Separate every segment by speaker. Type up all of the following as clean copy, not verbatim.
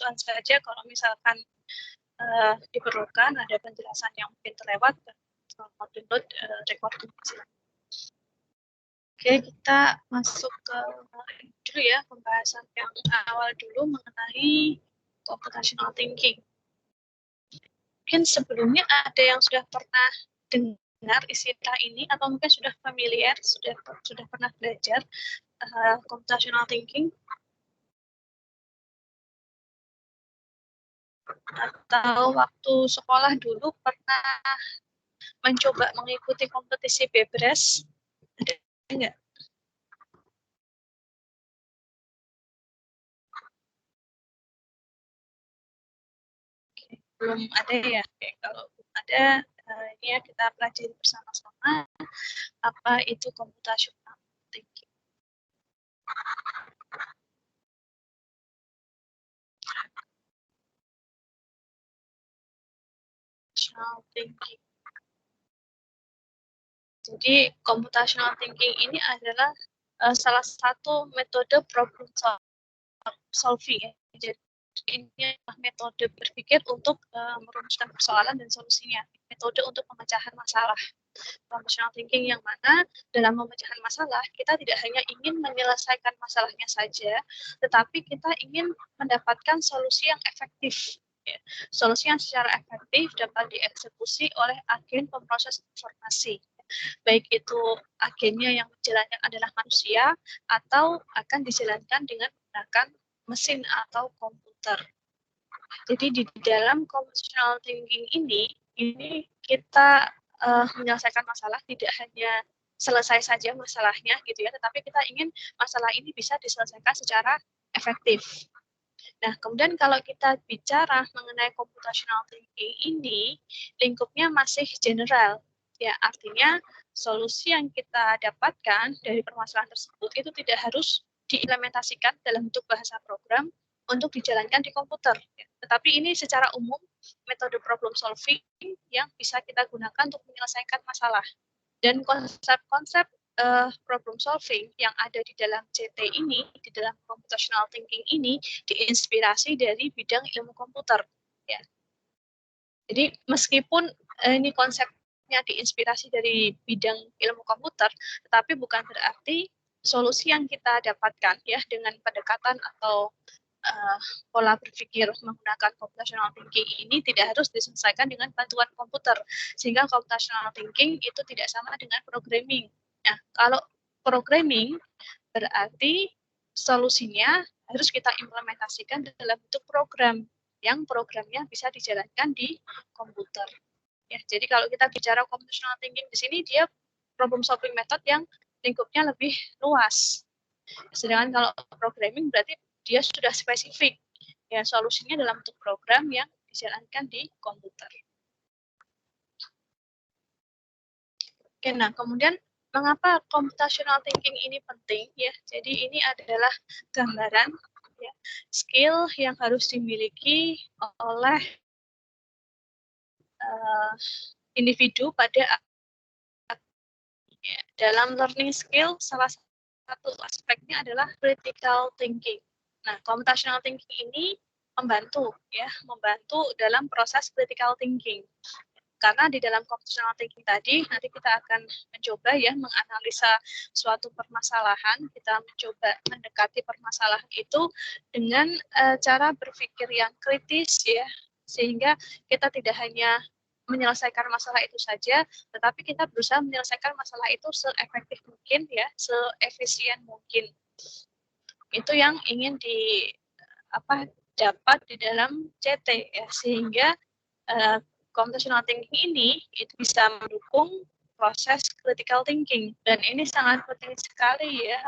Speaker 1: acuan saja kalau misalkan diperlukan ada penjelasan yang mungkin terlewat, mau download recording. Oke, kita masuk ke dulu ya pembahasan yang awal dulu mengenai computational thinking. Mungkin sebelumnya ada yang sudah pernah dengar istilah ini atau mungkin sudah familiar, sudah pernah belajar computational thinking, atau waktu sekolah dulu pernah mencoba mengikuti kompetisi Bebres, ada enggak? Oke, belum ada ya. Oke, kalau belum ada, ini ya kita pelajari bersama-sama apa itu computational thinking. Computational thinking. Jadi computational thinking ini adalah salah satu metode problem solving ya. Jadi ini adalah metode berpikir untuk merumuskan persoalan dan solusinya. Metode untuk pemecahan masalah. Computational thinking yang mana dalam pemecahan masalah kita tidak hanya ingin menyelesaikan masalahnya saja, tetapi kita ingin mendapatkan solusi yang efektif. Ya. Solusi yang secara efektif dapat dieksekusi oleh agen pemproses informasi. Baik itu agennya yang menjalankan adalah manusia atau akan dijalankan dengan menggunakan mesin atau komputer. Jadi di dalam computational thinking ini kita menyelesaikan masalah tidak hanya selesai saja masalahnya gitu ya, tetapi kita ingin masalah ini bisa diselesaikan secara efektif. Nah, kemudian kalau kita bicara mengenai computational thinking ini, lingkupnya masih general. Ya, artinya solusi yang kita dapatkan dari permasalahan tersebut itu tidak harus diimplementasikan dalam bentuk bahasa program untuk dijalankan di komputer. Ya. Tetapi ini secara umum metode problem solving yang bisa kita gunakan untuk menyelesaikan masalah. Dan konsep-konsep problem solving yang ada di dalam CT ini, di dalam computational thinking ini, diinspirasi dari bidang ilmu komputer. Ya. Jadi meskipun ini konsepnya diinspirasi dari bidang ilmu komputer, tetapi bukan berarti solusi yang kita dapatkan ya dengan pendekatan atau pola berpikir menggunakan computational thinking ini tidak harus diselesaikan dengan bantuan komputer, sehingga computational thinking itu tidak sama dengan programming. Nah, kalau programming berarti solusinya harus kita implementasikan dalam bentuk program yang programnya bisa dijalankan di komputer. Ya, jadi kalau kita bicara computational thinking di sini dia problem solving method yang lingkupnya lebih luas. Sedangkan kalau programming berarti dia sudah spesifik. Ya, solusinya dalam bentuk program yang dijalankan di komputer. Oke, nah kemudian mengapa computational thinking ini penting ya? Jadi ini adalah gambaran ya, skill yang harus dimiliki oleh individu pada ya, dalam learning skill salah satu aspeknya adalah critical thinking. Nah, computational thinking ini membantu dalam proses critical thinking. Karena di dalam computational thinking tadi nanti kita akan mencoba ya menganalisa suatu permasalahan, kita mencoba mendekati permasalahan itu dengan cara berpikir yang kritis ya, sehingga kita tidak hanya menyelesaikan masalah itu saja, tetapi kita berusaha menyelesaikan masalah itu seefektif mungkin ya, seefisien mungkin. Itu yang ingin dapat di dalam CT ya, sehingga computational thinking ini itu bisa mendukung proses critical thinking, dan ini sangat penting sekali ya,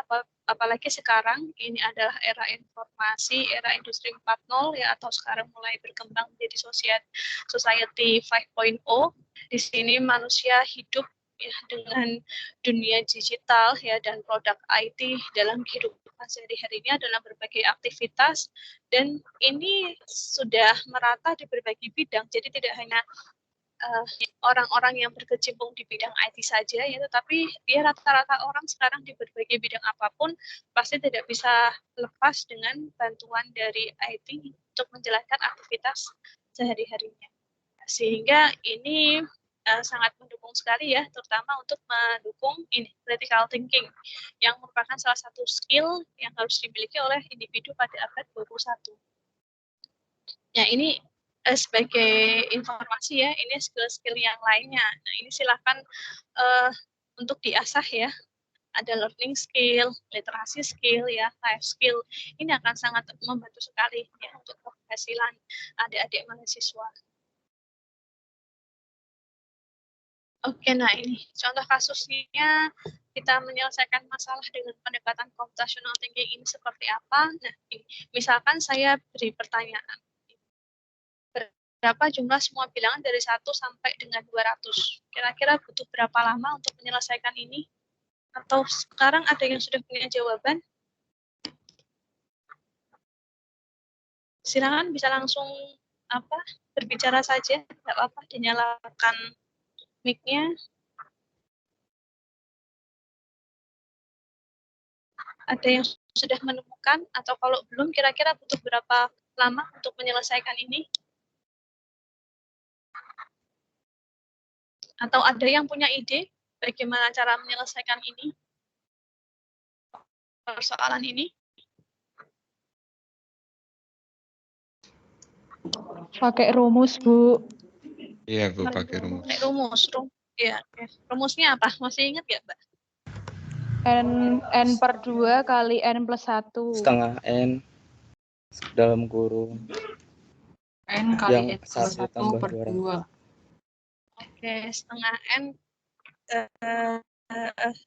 Speaker 1: apalagi sekarang ini adalah era informasi, era industri 4.0 ya, atau sekarang mulai berkembang menjadi society 5.0. Di sini manusia hidup ya dengan dunia digital ya dan produk IT dalam kehidupan sehari-harinya dalam berbagai aktivitas, dan ini sudah merata di berbagai bidang. Jadi tidak hanya orang-orang yang berkecimpung di bidang IT saja ya, tetapi dia rata-rata orang sekarang di berbagai bidang apapun pasti tidak bisa lepas dengan bantuan dari IT untuk menjalankan aktivitas sehari-harinya. Sehingga ini sangat mendukung sekali ya, terutama untuk mendukung ini critical thinking yang merupakan salah satu skill yang harus dimiliki oleh individu pada abad 21. Ya, ini sebagai informasi ya, ini skill-skill yang lainnya. Nah, ini silakan untuk diasah ya. Ada learning skill, literasi skill ya, life skill. Ini akan sangat membantu sekali ya untuk keberhasilan adik-adik mahasiswa. Oke, nah ini contoh kasusnya kita menyelesaikan masalah dengan pendekatan computational thinking ini seperti apa. Nah, ini, misalkan saya beri pertanyaan. Berapa jumlah semua bilangan dari 1 sampai dengan 200? Kira-kira butuh berapa lama untuk menyelesaikan ini? Atau sekarang ada yang sudah punya jawaban? Silakan bisa langsung berbicara saja, tidak apa-apa, dinyalakan mic-nya. Ada yang sudah menemukan, atau kalau belum, kira-kira butuh berapa lama untuk menyelesaikan ini? Atau ada yang punya ide bagaimana cara menyelesaikan ini? Persoalan ini?
Speaker 2: Pakai rumus, Bu.
Speaker 3: Iya, Bu, pakai rumus.
Speaker 1: Pakai rumus. Ya, rumusnya apa? Masih ingat nggak, Mbak?
Speaker 2: N per 2 kali N plus 1.
Speaker 4: Setengah N dalam kurung
Speaker 5: N kali
Speaker 4: yang
Speaker 5: N plus
Speaker 4: 1
Speaker 5: 1 per
Speaker 4: 2.
Speaker 5: 2.
Speaker 1: Oke, setengah N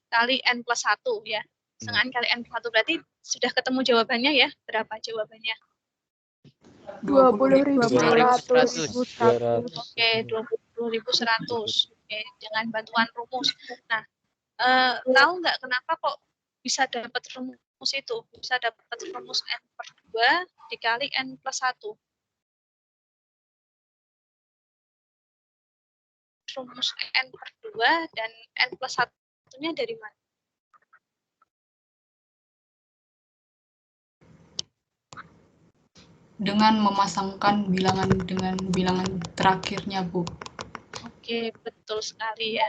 Speaker 1: kali N plus 1 ya. Setengah N kali N plus 1 berarti sudah ketemu jawabannya ya? Berapa jawabannya?
Speaker 2: 20.100.
Speaker 1: Oke, 20.100. Oke, dengan bantuan rumus. Nah, tahu nggak kenapa kok bisa dapat rumus itu? Bisa dapat rumus N per 2 dikali N plus 1. Rumus N per 2 dan N plus 1-nya dari mana?
Speaker 5: Dengan memasangkan bilangan dengan bilangan terakhirnya, Bu.
Speaker 1: Oke, betul sekali ya.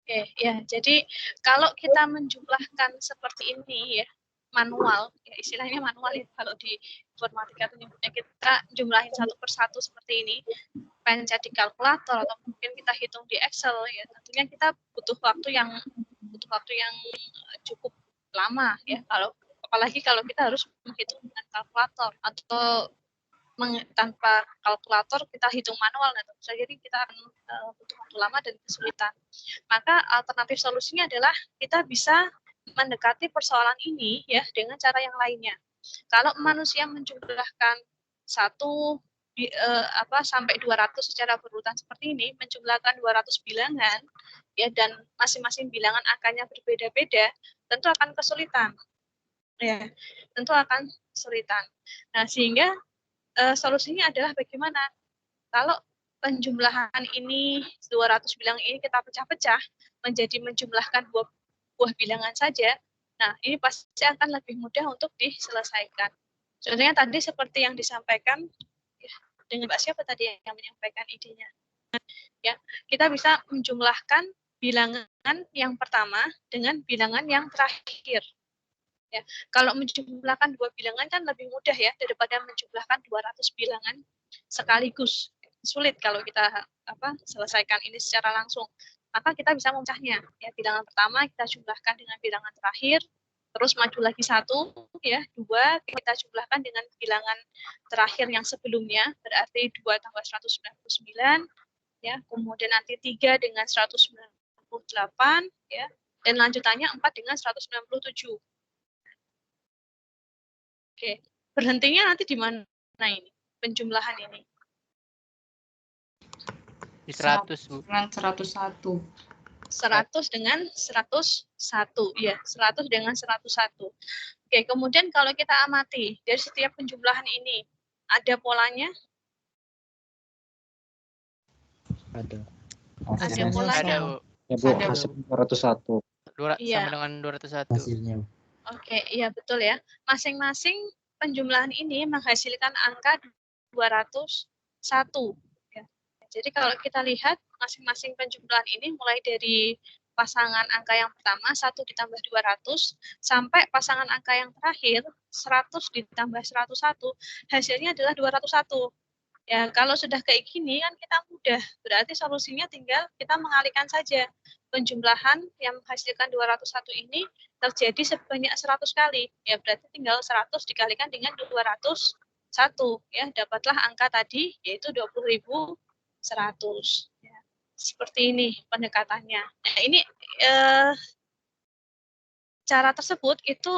Speaker 1: Oke, ya. Jadi kalau kita menjumlahkan seperti ini ya, manual, ya istilahnya manual ya, kalau di informatika itu kita jumlahin satu persatu seperti ini, pencet di kalkulator atau mungkin kita hitung di Excel ya, tentunya kita butuh waktu yang cukup lama ya, apalagi kalau kita harus menghitung dengan kalkulator atau tanpa kalkulator kita hitung manual, nah tentu saja kita akan butuh waktu lama dan kesulitan. Maka alternatif solusinya adalah kita bisa mendekati persoalan ini ya dengan cara yang lainnya. Kalau manusia menjumlahkan sampai 200 secara berurutan seperti ini, menjumlahkan 200 bilangan ya, dan masing-masing bilangan angkanya berbeda-beda, tentu akan kesulitan. Ya, tentu akan kesulitan. Nah, sehingga solusinya adalah bagaimana kalau penjumlahan ini 200 bilangan ini kita pecah-pecah menjadi menjumlahkan buah bilangan saja. Nah, ini pasti akan lebih mudah untuk diselesaikan. Contohnya tadi seperti yang disampaikan ya, dengan Mbak siapa tadi yang menyampaikan idenya. Ya, kita bisa menjumlahkan bilangan yang pertama dengan bilangan yang terakhir. Ya, kalau menjumlahkan dua bilangan kan lebih mudah ya daripada menjumlahkan 200 bilangan sekaligus. Sulit kalau kita selesaikan ini secara langsung. Maka kita bisa memecahnya. Ya, bilangan pertama kita jumlahkan dengan bilangan terakhir, terus maju lagi 1 ya, 2 kita jumlahkan dengan bilangan terakhir yang sebelumnya, berarti 2 tambah 199 ya, kemudian nanti 3 dengan 198 ya, dan lanjutannya 4 dengan 197. Oke, berhentinya nanti di mana ini penjumlahan ini?
Speaker 6: Di 100, Bu.
Speaker 5: Dengan 101.
Speaker 1: 100 dengan 101, ya, 100 dengan 101. Oke, kemudian kalau kita amati dari setiap penjumlahan ini ada polanya?
Speaker 4: Ada.
Speaker 1: Ada
Speaker 7: Hasilnya
Speaker 1: polanya.
Speaker 6: Ada, Bu.
Speaker 7: Ya, Bu,
Speaker 5: Ada,
Speaker 7: hasil 201.
Speaker 1: Iya.
Speaker 6: Sama dengan 201.
Speaker 7: Hasilnya.
Speaker 1: Oke, iya betul ya. Masing-masing penjumlahan ini menghasilkan angka 201. Ya. Jadi kalau kita lihat masing-masing penjumlahan ini mulai dari pasangan angka yang pertama 1 ditambah 200 sampai pasangan angka yang terakhir 100 ditambah 101 hasilnya adalah 201. Ya, kalau sudah kayak gini kan kita mudah. Berarti solusinya tinggal kita mengalihkan saja. Penjumlahan yang menghasilkan 201 ini terjadi sebanyak 100 kali. Ya, berarti tinggal 100 dikalikan dengan 201. Ya, dapatlah angka tadi yaitu 20.100. Ya, seperti ini pendekatannya. Nah, ini cara tersebut itu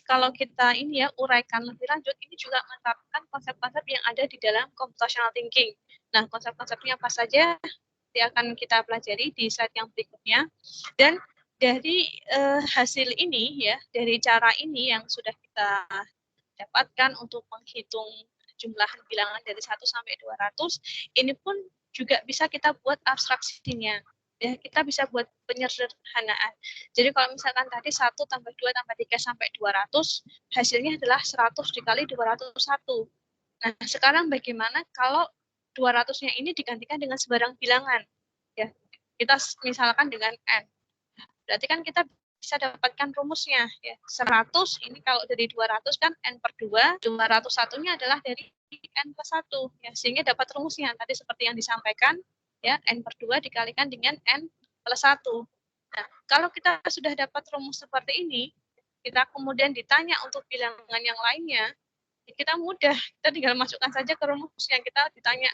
Speaker 1: kalau kita ini ya uraikan lebih lanjut, ini juga menerapkan konsep-konsep yang ada di dalam computational thinking. Nah, konsep-konsepnya apa saja yang akan kita pelajari di slide yang berikutnya. Dan dari hasil ini ya, dari cara ini yang sudah kita dapatkan untuk menghitung jumlah bilangan dari 1 sampai 200, ini pun juga bisa kita buat abstraksinya. Ya, kita bisa buat penyederhanaan. Jadi kalau misalkan tadi 1 tambah 2 tambah 3 sampai 200, hasilnya adalah 100 dikali 201. Nah, sekarang bagaimana kalau 200-nya ini digantikan dengan sebarang bilangan? Ya, kita misalkan dengan N. Berarti kan kita bisa dapatkan rumusnya. Ya. 100 ini kalau dari 200 kan N per 2, 201-nya adalah dari N plus 1. Ya, sehingga dapat rumusnya. Tadi seperti yang disampaikan, ya N per 2 dikalikan dengan N plus 1. Nah, kalau kita sudah dapat rumus seperti ini, kita kemudian ditanya untuk bilangan yang lainnya, ya kita mudah, kita tinggal masukkan saja ke rumus yang kita ditanya.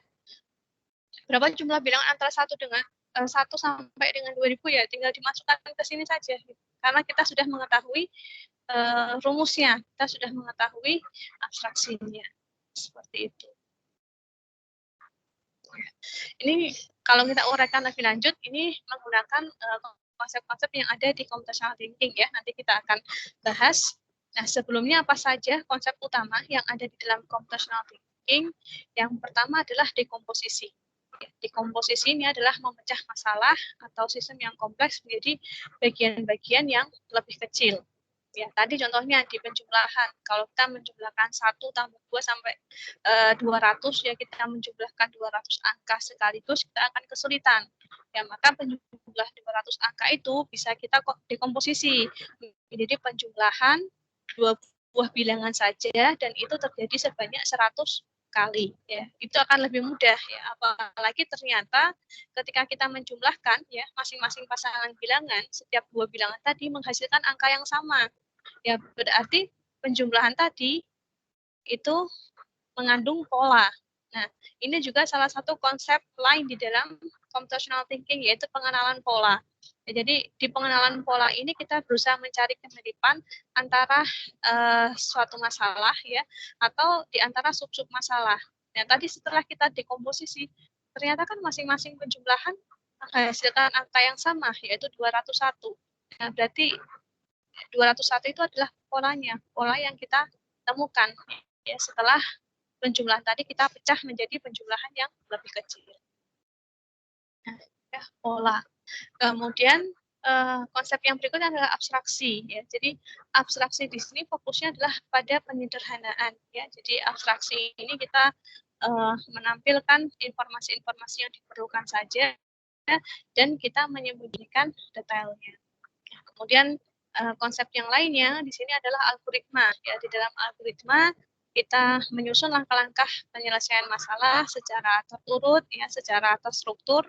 Speaker 1: Berapa jumlah bilangan antara 1 sampai dengan 2000 ya, tinggal dimasukkan ke sini saja. Karena kita sudah mengetahui rumusnya, kita sudah mengetahui abstraksinya. Seperti itu. Ini kalau kita uraikan lebih lanjut, ini menggunakan konsep-konsep yang ada di computational thinking ya. Nanti kita akan bahas. Nah, sebelumnya apa saja konsep utama yang ada di dalam computational thinking? Yang pertama adalah dekomposisi. Dekomposisi ini adalah memecah masalah atau sistem yang kompleks menjadi bagian-bagian yang lebih kecil. Ya, tadi contohnya di penjumlahan, kalau kita menjumlahkan 1 tambah 2 sampai 200, ya kita menjumlahkan 200 angka sekaligus, kita akan kesulitan. Ya, maka penjumlah 200 angka itu bisa kita dekomposisi menjadi penjumlahan 2 buah bilangan saja, dan itu terjadi sebanyak 100 kali. Ya, itu akan lebih mudah. Ya, apalagi ternyata ketika kita menjumlahkan, ya masing-masing pasangan bilangan, setiap dua bilangan tadi menghasilkan angka yang sama. Ya, berarti penjumlahan tadi itu mengandung pola. Nah, ini juga salah satu konsep lain di dalam computational thinking, yaitu pengenalan pola. Ya, jadi di pengenalan pola ini kita berusaha mencari kemiripan antara suatu masalah ya, atau di antara sub-sub masalah. Nah, tadi setelah kita dekomposisi, ternyata kan masing-masing penjumlahan menghasilkan angka yang sama, yaitu 201. Nah, berarti 201 itu adalah polanya, pola yang kita temukan ya setelah penjumlahan tadi kita pecah menjadi penjumlahan yang lebih kecil. Nah, ya, pola. Kemudian konsep yang berikutnya adalah abstraksi ya. Jadi abstraksi di sini fokusnya adalah pada penyederhanaan ya. Jadi abstraksi ini kita menampilkan informasi-informasi yang diperlukan saja ya, dan kita menyembunyikan detailnya. Kemudian konsep yang lainnya di sini adalah algoritma. Ya, di dalam algoritma kita menyusun langkah-langkah penyelesaian masalah secara terurut, ya, secara terstruktur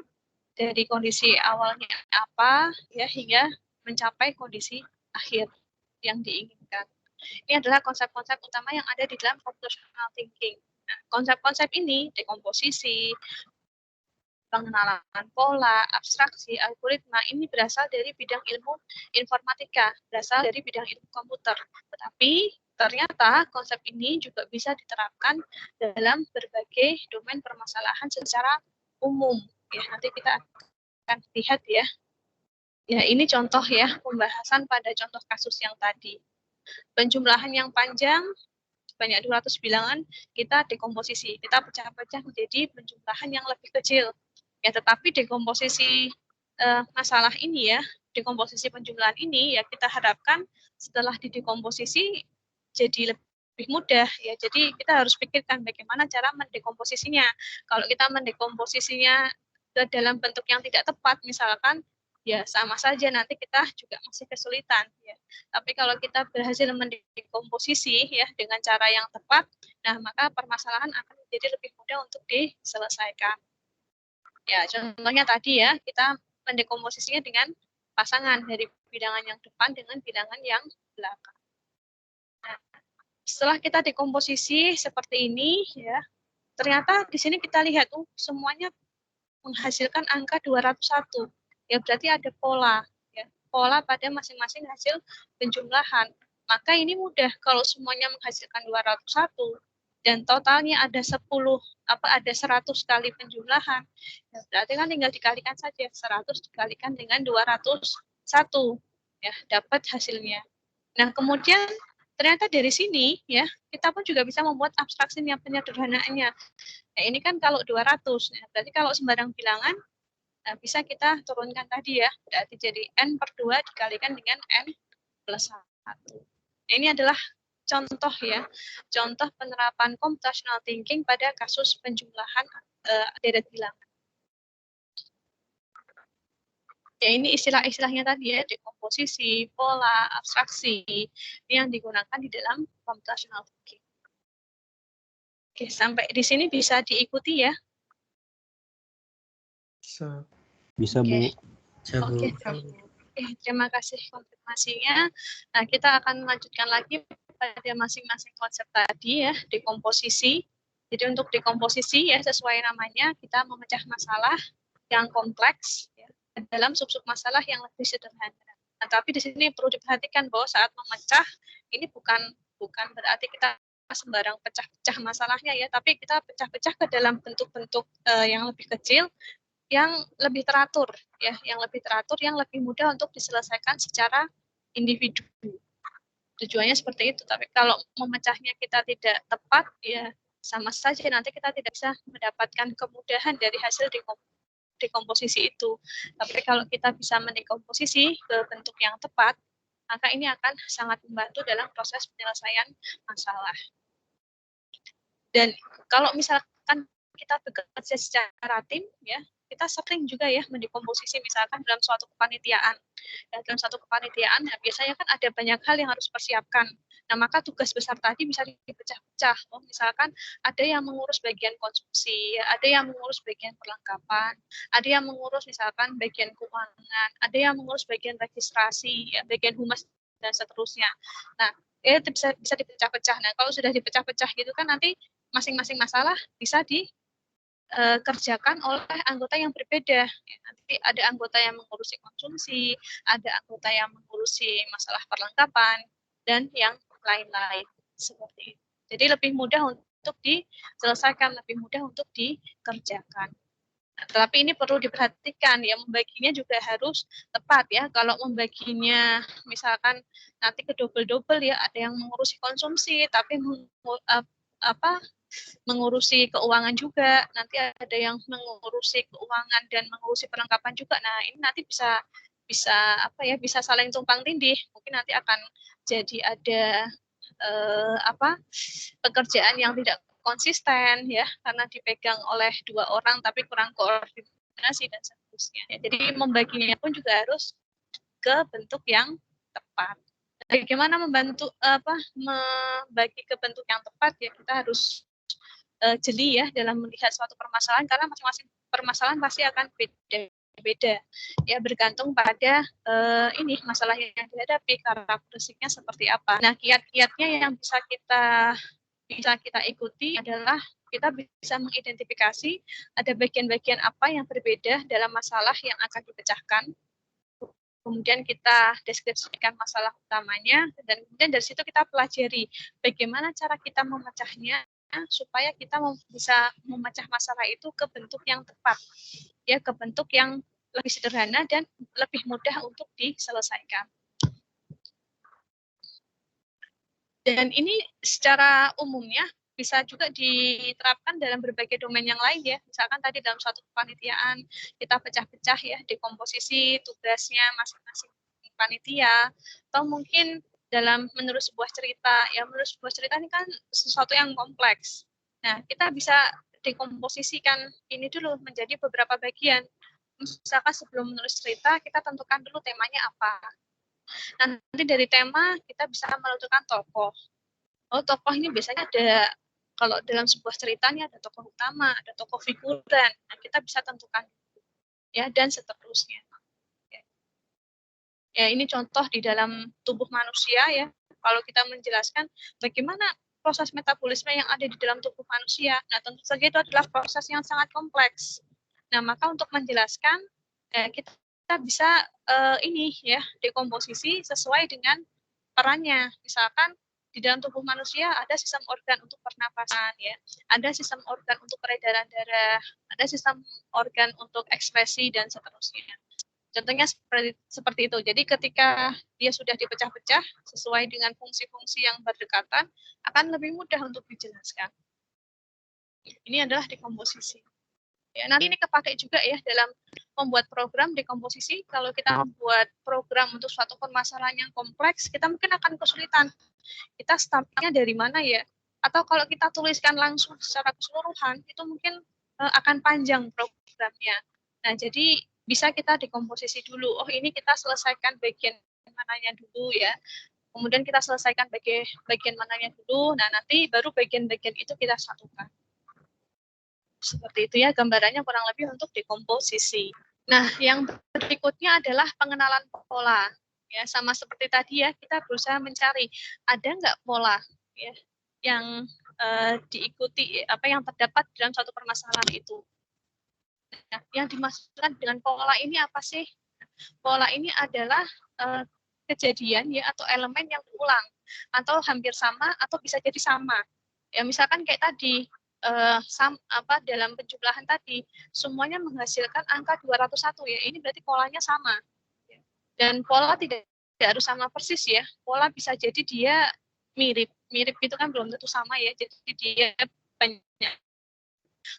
Speaker 1: dari kondisi awalnya apa, ya, hingga mencapai kondisi akhir yang diinginkan. Ini adalah konsep-konsep utama yang ada di dalam computational thinking. Nah, konsep-konsep ini, dekomposisi, pengenalan pola, abstraksi, algoritma, ini berasal dari bidang ilmu informatika, berasal dari bidang ilmu komputer. Tetapi ternyata konsep ini juga bisa diterapkan dalam berbagai domain permasalahan secara umum. Ya, nanti kita akan lihat ya. Ya, ini contoh ya, pembahasan pada contoh kasus yang tadi. Penjumlahan yang panjang, banyak 200 bilangan, kita dekomposisi, kita pecah-pecah menjadi penjumlahan yang lebih kecil. Ya, tetapi dekomposisi masalah ini ya, dekomposisi penjumlahan ini ya kita harapkan setelah didekomposisi jadi lebih mudah ya. Jadi kita harus pikirkan bagaimana cara mendekomposisinya. Kalau kita mendekomposisinya ke dalam bentuk yang tidak tepat, misalkan ya sama saja nanti kita juga masih kesulitan ya. Tapi kalau kita berhasil mendekomposisi ya dengan cara yang tepat, nah maka permasalahan akan menjadi lebih mudah untuk diselesaikan. Ya, contohnya tadi ya, kita mendekomposisinya dengan pasangan dari bilangan yang depan dengan bilangan yang belakang. Nah, setelah kita dekomposisi seperti ini ya, ternyata di sini kita lihat semuanya menghasilkan angka 201. Ya berarti ada pola ya. Pola pada masing-masing hasil penjumlahan. Maka ini mudah kalau semuanya menghasilkan 201 dan totalnya ada 100 kali penjumlahan. Ya, berarti kan tinggal dikalikan saja 100 dikalikan dengan 201 ya, dapat hasilnya. Nah, kemudian ternyata dari sini ya, kita pun juga bisa membuat abstraksinya, penyederhanaannya. Nah, ini kan kalau 200, ya, berarti kalau sembarang bilangan bisa kita turunkan tadi ya, berarti jadi N/2 dikalikan dengan N+1. Ini adalah contoh ya, contoh penerapan computational thinking pada kasus penjumlahan deret bilangan. Ya ini istilah-istilahnya tadi ya, dekomposisi, pola, abstraksi, ini yang digunakan di dalam computational thinking. Oke, sampai di sini bisa diikuti ya.
Speaker 7: Bisa Bu.
Speaker 1: Oke, terima kasih konfirmasinya. Nah, kita akan melanjutkan lagi pada masing-masing konsep tadi ya, dekomposisi. Jadi untuk dekomposisi ya sesuai namanya, kita memecah masalah yang kompleks ya, dalam sub-sub masalah yang lebih sederhana. Nah, tapi di sini perlu diperhatikan bahwa saat memecah ini bukan berarti kita sembarang pecah-pecah masalahnya ya, tapi kita pecah-pecah ke dalam bentuk-bentuk yang lebih kecil, yang lebih teratur ya, yang lebih mudah untuk diselesaikan secara individu. Tujuannya seperti itu. Tapi kalau memecahnya kita tidak tepat ya sama saja nanti kita tidak bisa mendapatkan kemudahan dari hasil dekomposisi itu. Tapi kalau kita bisa mendekomposisi ke bentuk yang tepat, maka ini akan sangat membantu dalam proses penyelesaian masalah. Dan kalau misalkan kita bekerja secara tim ya, kita sering juga ya mendekomposisi misalkan dalam suatu kepanitiaan. Ya, dalam suatu kepanitiaan ya, biasanya kan ada banyak hal yang harus dipersiapkan. Nah, maka tugas besar tadi bisa dipecah-pecah. Misalkan ada yang mengurus bagian konsumsi, ya, ada yang mengurus bagian perlengkapan, ada yang mengurus misalkan bagian keuangan, ada yang mengurus bagian registrasi, ya, bagian humas dan seterusnya. Nah, itu bisa dipecah-pecah. Nah, kalau sudah dipecah-pecah gitu kan nanti masing-masing masalah bisa dikerjakan oleh anggota yang berbeda. Ya, nanti ada anggota yang mengurusi konsumsi, ada anggota yang mengurusi masalah perlengkapan, dan yang lain-lain seperti itu. Jadi lebih mudah untuk diselesaikan, lebih mudah untuk dikerjakan. Nah, tetapi ini perlu diperhatikan ya, membaginya juga harus tepat ya. Kalau membaginya misalkan nanti kedouble-double ya, ada yang mengurusi konsumsi tapi mengurusi keuangan juga, nanti ada yang mengurusi keuangan dan mengurusi perlengkapan juga. Nah, ini nanti bisa saling tumpang tindih. Mungkin nanti akan jadi ada pekerjaan yang tidak konsisten ya, karena dipegang oleh dua orang tapi kurang koordinasi dan seterusnya. Ya, jadi membaginya pun juga harus ke bentuk yang tepat. Bagaimana membagi ke bentuk yang tepat ya, kita harus jeli ya dalam melihat suatu permasalahan, karena masing-masing permasalahan pasti akan beda ya, bergantung pada masalah yang dihadapi, karakteristiknya seperti apa. Nah, kiat-kiatnya yang bisa kita ikuti adalah kita bisa mengidentifikasi ada bagian-bagian apa yang berbeda dalam masalah yang akan dipecahkan. Kemudian kita deskripsikan masalah utamanya, dan kemudian dari situ kita pelajari bagaimana cara kita memecahnya supaya kita bisa memecah masalah itu ke bentuk yang tepat, ya, ke bentuk yang lebih sederhana dan lebih mudah untuk diselesaikan. Dan ini secara umumnya bisa juga diterapkan dalam berbagai domain yang lain ya. Misalkan tadi dalam suatu kepanitiaan kita pecah-pecah ya dekomposisi tugasnya masing-masing panitia, atau mungkin dalam menurut sebuah cerita. Ya menurut sebuah cerita ini kan sesuatu yang kompleks. Nah, kita bisa dekomposisikan ini dulu menjadi beberapa bagian. Misalkan sebelum menulis cerita, kita tentukan dulu temanya apa. Nanti dari tema kita bisa menentukan tokoh. Oh, tokoh ini biasanya ada, kalau dalam sebuah ceritanya ada tokoh utama, ada tokoh figuran. Nah, kita bisa tentukan ya, dan seterusnya. Ya, ini contoh di dalam tubuh manusia ya. Kalau kita menjelaskan bagaimana proses metabolisme yang ada di dalam tubuh manusia. Nah, tentu saja itu adalah proses yang sangat kompleks. Nah, maka untuk menjelaskan kita bisa ini ya, dekomposisi sesuai dengan perannya. Misalkan di dalam tubuh manusia ada sistem organ untuk pernapasan ya, ada sistem organ untuk peredaran darah, ada sistem organ untuk ekspresi dan seterusnya. Contohnya seperti itu. Jadi ketika dia sudah dipecah-pecah sesuai dengan fungsi-fungsi yang berdekatan, akan lebih mudah untuk dijelaskan. Ini adalah dekomposisi. Ya, nanti ini kepakai juga ya dalam membuat program dekomposisi. Kalau kita membuat program untuk suatu permasalahan yang kompleks, kita mungkin akan kesulitan. Kita startnya dari mana ya? Atau kalau kita tuliskan langsung secara keseluruhan, itu mungkin akan panjang programnya. Nah, jadi bisa kita dekomposisi dulu. Oh, ini kita selesaikan bagian mananya dulu ya. Kemudian kita selesaikan bagian mananya dulu. Nah, nanti baru bagian-bagian itu kita satukan. Seperti itu ya gambarannya kurang lebih untuk dekomposisi. Nah, yang berikutnya adalah pengenalan pola. Ya, sama seperti tadi ya, kita berusaha mencari ada nggak pola ya yang diikuti, apa yang terdapat dalam suatu permasalahan itu. Nah, yang dimaksudkan dengan pola ini apa sih? Pola ini adalah kejadian ya atau elemen yang berulang atau hampir sama atau bisa jadi sama. Ya misalkan kayak tadi dalam penjumlahan tadi semuanya menghasilkan angka 201 ya. Ini berarti polanya sama. Dan pola tidak harus sama persis ya. Pola bisa jadi dia mirip. Mirip itu kan belum tentu sama ya. Jadi dia banyak.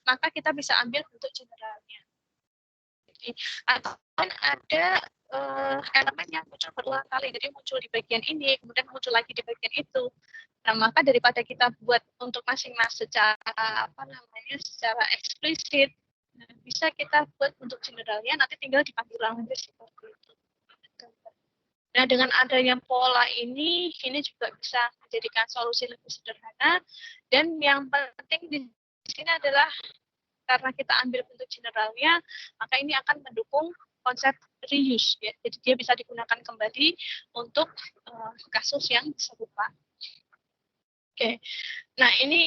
Speaker 1: Maka kita bisa ambil bentuk generalnya. Atau ada elemen yang muncul berulang kali, jadi muncul di bagian ini, kemudian muncul lagi di bagian itu. Nah, maka daripada kita buat untuk masing-masing secara eksplisit, bisa kita buat untuk generalnya, nanti tinggal dipanggil ulang seperti itu. Nah, dengan adanya pola ini juga bisa menjadikan solusi lebih sederhana, dan yang penting di sini adalah karena kita ambil bentuk generalnya, maka ini akan mendukung konsep reuse. Ya. Jadi dia bisa digunakan kembali untuk kasus yang serupa. Oke, nah ini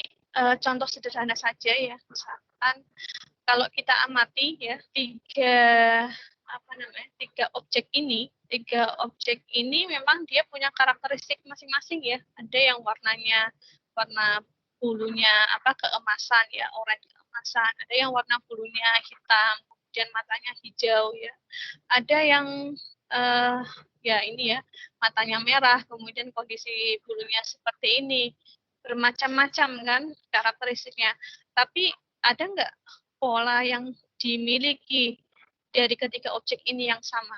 Speaker 1: contoh sederhana saja ya. Misalkan kalau kita amati ya tiga objek ini memang dia punya karakteristik masing-masing ya. Ada yang warna bulunya keemasan ya, oranye keemasan. Ada yang warna bulunya hitam, kemudian matanya hijau ya. Ada yang matanya merah, kemudian kondisi bulunya seperti ini. Bermacam-macam kan karakteristiknya. Tapi ada nggak pola yang dimiliki dari ketiga objek ini yang sama?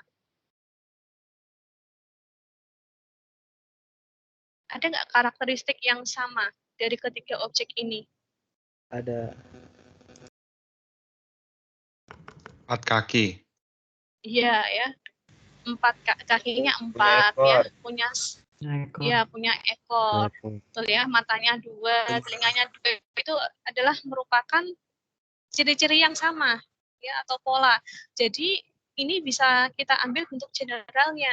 Speaker 1: Ada nggak karakteristik yang sama dari ketiga objek ini?
Speaker 4: Ada.
Speaker 3: 4 kaki.
Speaker 1: Iya ya. Kakinya 4 ya, punya ekor. Betul ya, matanya 2, telinganya 2. Itu adalah merupakan ciri-ciri yang sama ya atau pola. Jadi ini bisa kita ambil bentuk generalnya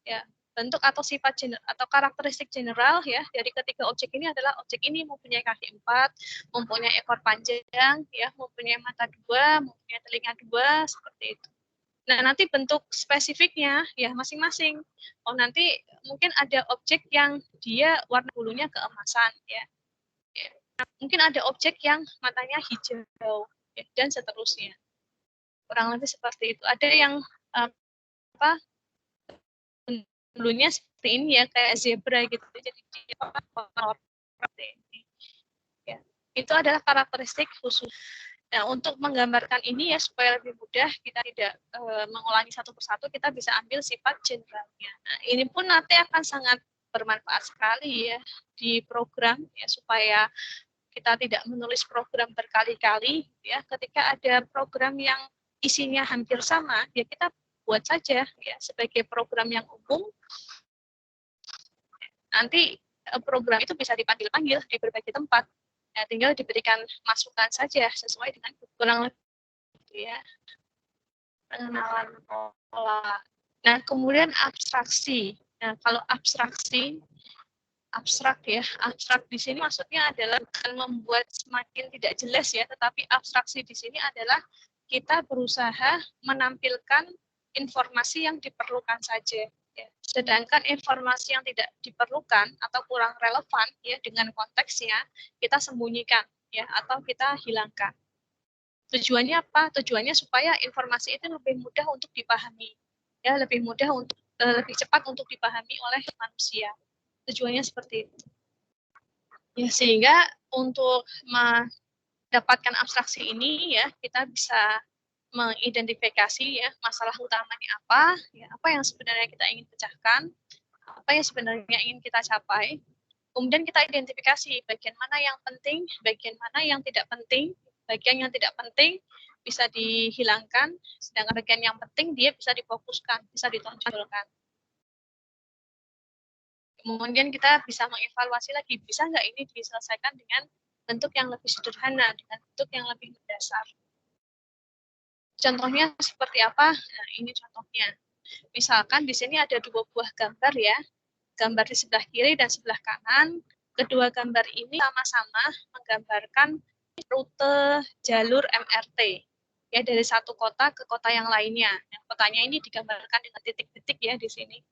Speaker 1: ya. Bentuk atau sifat atau karakteristik general ya dari ketiga objek ini adalah objek ini mempunyai kaki 4, mempunyai ekor panjang ya, mempunyai mata 2, mempunyai telinga 2, seperti itu. Nah, nanti bentuk spesifiknya ya masing-masing. Oh, nanti mungkin ada objek yang dia warna bulunya keemasan ya. Nah, mungkin ada objek yang matanya hijau ya, dan seterusnya. Kurang lebih seperti itu. Ada yang bulunya seperti ini ya, kayak zebra gitu. Jadi dia warna seperti ini. Ya. Itu adalah karakteristik khusus. Nah, untuk menggambarkan ini ya supaya lebih mudah kita tidak mengulangi satu persatu, kita bisa ambil sifat generalnya. Nah, ini pun nanti akan sangat bermanfaat sekali ya di program ya supaya kita tidak menulis program berkali-kali ya. Ketika ada program yang isinya hampir sama, ya kita buat saja ya sebagai program yang umum. Nanti program itu bisa dipanggil-panggil di berbagai tempat. Ya, tinggal diberikan masukan saja sesuai dengan kurang lebih ya pengenalan pola. Nah, kemudian abstraksi. Nah, kalau abstraksi abstrak ya, abstrak di sini maksudnya adalah bukan membuat semakin tidak jelas ya, tetapi abstraksi di sini adalah kita berusaha menampilkan informasi yang diperlukan saja. Ya. Sedangkan informasi yang tidak diperlukan atau kurang relevan ya dengan konteksnya kita sembunyikan ya atau kita hilangkan. Tujuannya apa? Tujuannya supaya informasi itu lebih mudah untuk dipahami ya, lebih mudah untuk lebih cepat untuk dipahami oleh manusia. Tujuannya seperti itu. Ya, sehingga untuk mendapatkan abstraksi ini ya kita bisa mengidentifikasi ya masalah utamanya apa, ya apa yang sebenarnya kita ingin pecahkan, apa yang sebenarnya ingin kita capai. Kemudian kita identifikasi bagian mana yang penting, bagian mana yang tidak penting. Bagian yang tidak penting bisa dihilangkan, sedangkan bagian yang penting dia bisa difokuskan, bisa ditonjolkan. Kemudian kita bisa mengevaluasi lagi, bisa nggak ini diselesaikan dengan bentuk yang lebih sederhana, dengan bentuk yang lebih mendasar. Contohnya seperti apa? Nah, ini contohnya. Misalkan di sini ada dua buah gambar ya, gambar di sebelah kiri dan sebelah kanan. Kedua gambar ini sama-sama menggambarkan rute jalur MRT ya dari satu kota ke kota yang lainnya. Yang kotanya ini digambarkan dengan titik-titik ya di sini.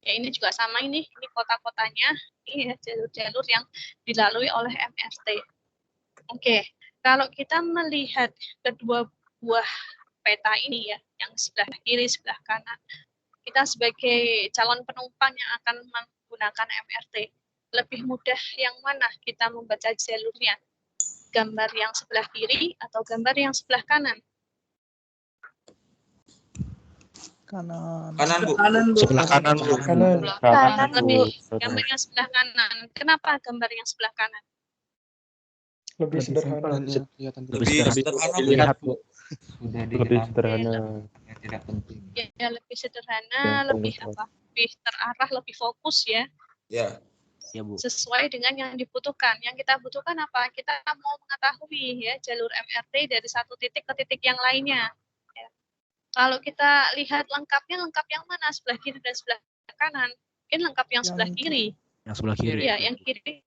Speaker 1: Ya ini juga sama ini kota-kotanya, ini ya jalur-jalur yang dilalui oleh MRT. Oke, kalau kita melihat kedua buah peta ini ya, yang sebelah kiri, sebelah kanan, kita sebagai calon penumpang yang akan menggunakan MRT, lebih mudah yang mana kita membaca jalurnya? Gambar yang sebelah kiri atau gambar yang sebelah kanan?
Speaker 7: Kanan.
Speaker 8: Kanan, Bu.
Speaker 3: Sebelah kanan, Bu.
Speaker 2: Kanan,
Speaker 1: Lebih
Speaker 2: Bu.
Speaker 1: gambar yang sebelah kanan. Kenapa gambar yang sebelah kanan?
Speaker 7: Lebih sederhana.
Speaker 8: Lebih sederhana, Bu.
Speaker 4: Lihat, Bu.
Speaker 6: Sudah
Speaker 4: Lebih sederhana.
Speaker 6: yang tidak penting.
Speaker 1: Ya, lebih sederhana,
Speaker 4: Yang
Speaker 1: lebih
Speaker 4: penting.
Speaker 1: apa? Lebih terarah, lebih fokus ya.
Speaker 8: Ya.
Speaker 6: Ya, Bu.
Speaker 1: Sesuai dengan yang dibutuhkan. Yang kita butuhkan apa? Kita mau mengetahui ya jalur MRT dari satu titik ke titik yang lainnya. Ya. Kalau kita lihat lengkapnya, lengkap yang mana? Sebelah kiri dan sebelah kanan. Mungkin lengkap yang sebelah kiri.
Speaker 6: Yang sebelah kiri.
Speaker 1: Ya, yang kiri.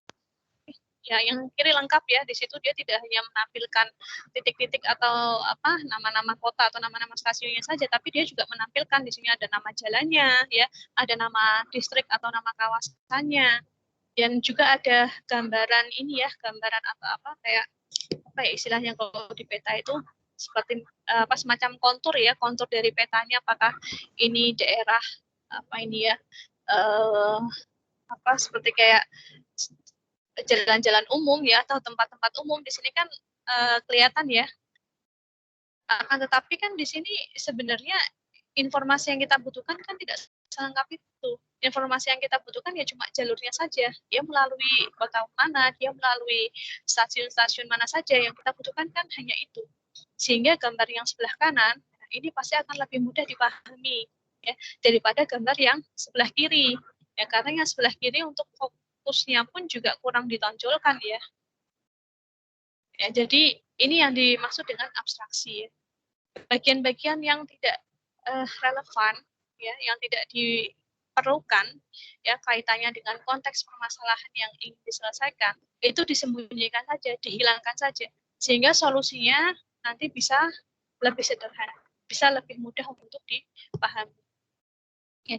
Speaker 1: Ya, yang kiri lengkap ya. Di situ dia tidak hanya menampilkan titik-titik atau apa nama-nama kota atau nama-nama stasiunnya saja, tapi dia juga menampilkan di sini ada nama jalannya, ya, ada nama distrik atau nama kawasannya, dan juga ada gambaran ini ya, gambaran atau apa kayak apa ya istilahnya kalau di peta itu seperti apa semacam kontur ya, kontur dari petanya, apakah ini daerah apa ini ya apa seperti kayak jalan-jalan umum ya atau tempat-tempat umum. Di sini kan kelihatan ya. Akan tetapi kan di sini sebenarnya informasi yang kita butuhkan kan tidak selengkap itu. Informasi yang kita butuhkan ya cuma jalurnya saja. Dia melalui kota mana, dia melalui stasiun-stasiun mana saja. Yang kita butuhkan kan hanya itu. Sehingga gambar yang sebelah kanan ini pasti akan lebih mudah dipahami ya daripada gambar yang sebelah kiri. Ya karena yang sebelah kiri untuk fokusnya pun juga kurang ditonjolkan ya. Ya, jadi ini yang dimaksud dengan abstraksi. Bagian-bagian yang tidak relevan, ya, yang tidak diperlukan, ya kaitannya dengan konteks permasalahan yang ingin diselesaikan, itu disembunyikan saja, dihilangkan saja, sehingga solusinya nanti bisa lebih sederhana, bisa lebih mudah untuk dipahami. Ya,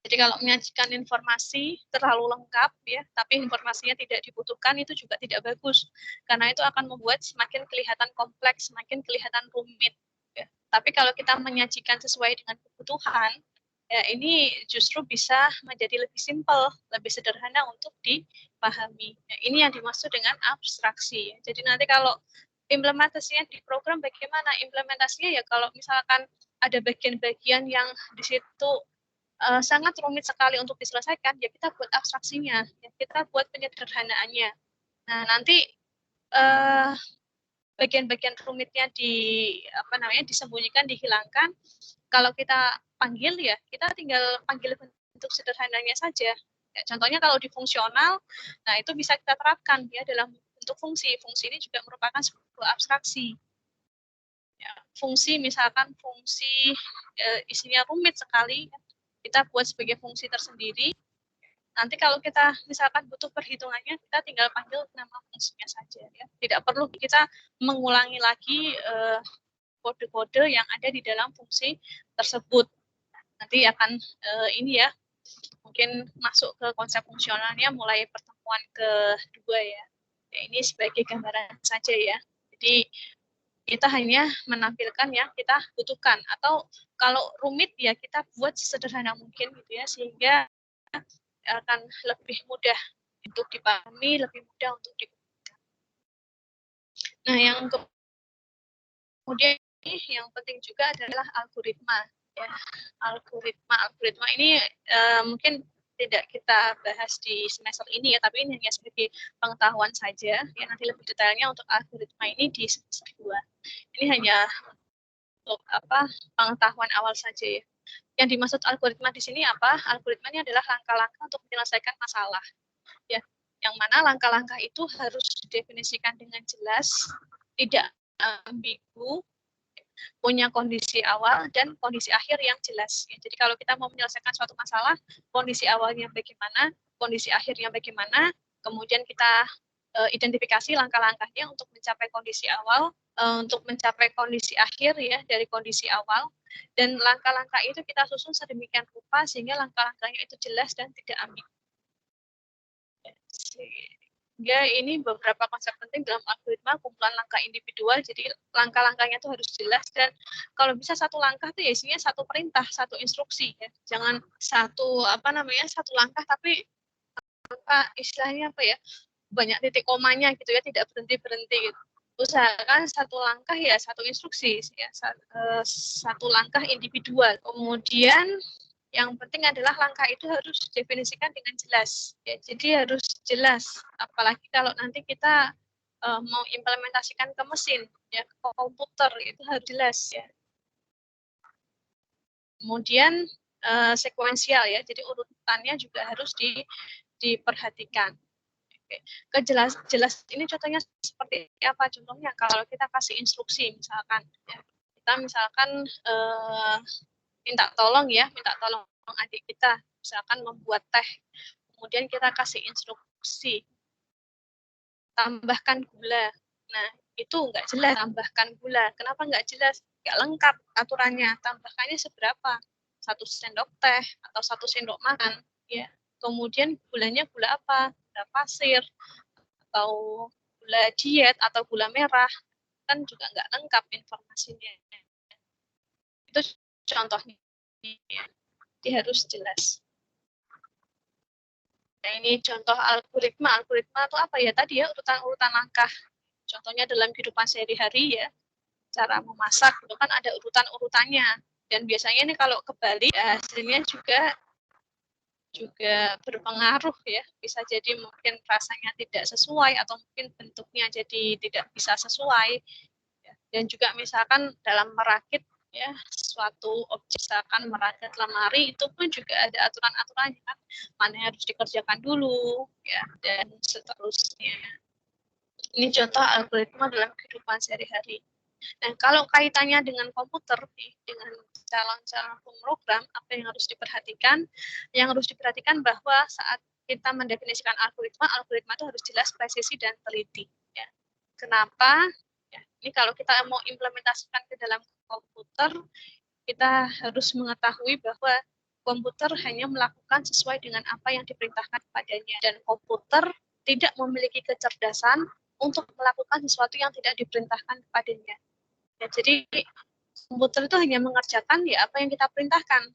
Speaker 1: jadi kalau menyajikan informasi terlalu lengkap ya, tapi informasinya tidak dibutuhkan itu juga tidak bagus. Karena itu akan membuat semakin kelihatan kompleks, semakin kelihatan rumit. Ya. Tapi kalau kita menyajikan sesuai dengan kebutuhan, ya ini justru bisa menjadi lebih simpel, lebih sederhana untuk dipahami. Ya, ini yang dimaksud dengan abstraksi. Jadi nanti kalau implementasinya di program bagaimana? Implementasinya ya kalau misalkan ada bagian-bagian yang di situ sangat rumit sekali untuk diselesaikan, ya kita buat abstraksinya, ya kita buat penyederhanaannya. Nah, nanti bagian-bagian rumitnya disembunyikan, dihilangkan. Kalau kita panggil ya, kita tinggal panggil bentuk sederhananya saja. Ya, contohnya kalau di fungsional, nah itu bisa kita terapkan ya dalam bentuk fungsi. Fungsi ini juga merupakan sebuah abstraksi. Ya, fungsi misalkan fungsi isinya rumit sekali, kita buat sebagai fungsi tersendiri. Nanti kalau kita misalkan butuh perhitungannya, kita tinggal panggil nama fungsinya saja. Ya. Tidak perlu kita mengulangi lagi kode-kode yang ada di dalam fungsi tersebut. Nanti akan ini ya, mungkin masuk ke konsep fungsionalnya mulai pertemuan kedua ya. Ya ini sebagai gambaran saja ya. Jadi kita hanya menampilkan yang kita butuhkan, atau kalau rumit ya kita buat sesederhana mungkin gitu ya, sehingga akan lebih mudah untuk dipahami, lebih mudah untuk digunakan. Nah, yang kemudian yang penting juga adalah algoritma. Ya, algoritma ini mungkin tidak kita bahas di semester ini ya, tapi ini hanya sebagai pengetahuan saja. Ya, nanti lebih detailnya untuk algoritma ini di semester 2. Ini hanya untuk pengetahuan awal saja ya. Yang dimaksud algoritma di sini apa? Algoritma ini adalah langkah-langkah untuk menyelesaikan masalah. Ya, yang mana langkah-langkah itu harus didefinisikan dengan jelas, tidak ambigu, punya kondisi awal dan kondisi akhir yang jelas. Ya, jadi kalau kita mau menyelesaikan suatu masalah, kondisi awalnya bagaimana, kondisi akhirnya bagaimana, kemudian kita identifikasi langkah-langkahnya untuk mencapai kondisi awal, untuk mencapai kondisi akhir ya dari kondisi awal, dan langkah-langkah itu kita susun sedemikian rupa sehingga langkah-langkahnya itu jelas dan tidak ambigu. Sehingga ini beberapa konsep penting dalam algoritma, kumpulan langkah individual, jadi langkah-langkahnya itu harus jelas, dan kalau bisa satu langkah itu ya isinya satu perintah, satu instruksi ya. Jangan satu satu langkah tapi istilahnya banyak titik komanya gitu ya, tidak berhenti gitu. Usahakan satu langkah ya satu instruksi ya, satu langkah individual. Kemudian yang penting adalah langkah itu harus didefinisikan dengan jelas ya, jadi harus jelas, apalagi kalau nanti kita mau implementasikan ke mesin ya, ke komputer, itu harus jelas ya. Kemudian sekuensial ya, jadi urutannya juga harus diperhatikan. Jelas ini contohnya seperti apa? Contohnya kalau kita kasih instruksi misalkan ya, kita misalkan minta tolong adik kita misalkan membuat teh, kemudian kita kasih instruksi tambahkan gula. Nah itu nggak jelas, tambahkan gula, kenapa nggak jelas? Nggak lengkap aturannya, tambahkannya seberapa, 1 sendok teh atau 1 sendok makan ya. Kemudian gulanya gula apa, gula pasir atau gula diet atau gula merah, kan juga nggak lengkap informasinya. Itu contohnya ya. Jadi harus jelas. Nah, ini contoh algoritma. Algoritma itu apa ya? Tadi ya urutan-urutan langkah. Contohnya dalam kehidupan sehari-hari ya, cara memasak itu kan ada urutan-urutannya. Dan biasanya ini kalau kebalik ya, hasilnya juga berpengaruh ya, bisa jadi mungkin rasanya tidak sesuai atau mungkin bentuknya jadi tidak bisa sesuai ya. Dan juga misalkan dalam merakit ya suatu objek, misalkan merakit lemari, itu pun juga ada aturan-aturannya kan, mana yang harus dikerjakan dulu ya, dan seterusnya. Ini contoh algoritma dalam kehidupan sehari-hari. Nah, kalau kaitannya dengan komputer, dengan calon-calon pemrogram, apa yang harus diperhatikan? Yang harus diperhatikan bahwa saat kita mendefinisikan algoritma itu harus jelas, presisi, dan teliti. Ya. Kenapa? Ya, ini kalau kita mau implementasikan ke dalam komputer, kita harus mengetahui bahwa komputer hanya melakukan sesuai dengan apa yang diperintahkan kepadanya. Dan komputer tidak memiliki kecerdasan untuk melakukan sesuatu yang tidak diperintahkan kepadanya. Ya, jadi komputer itu hanya mengerjakan ya apa yang kita perintahkan.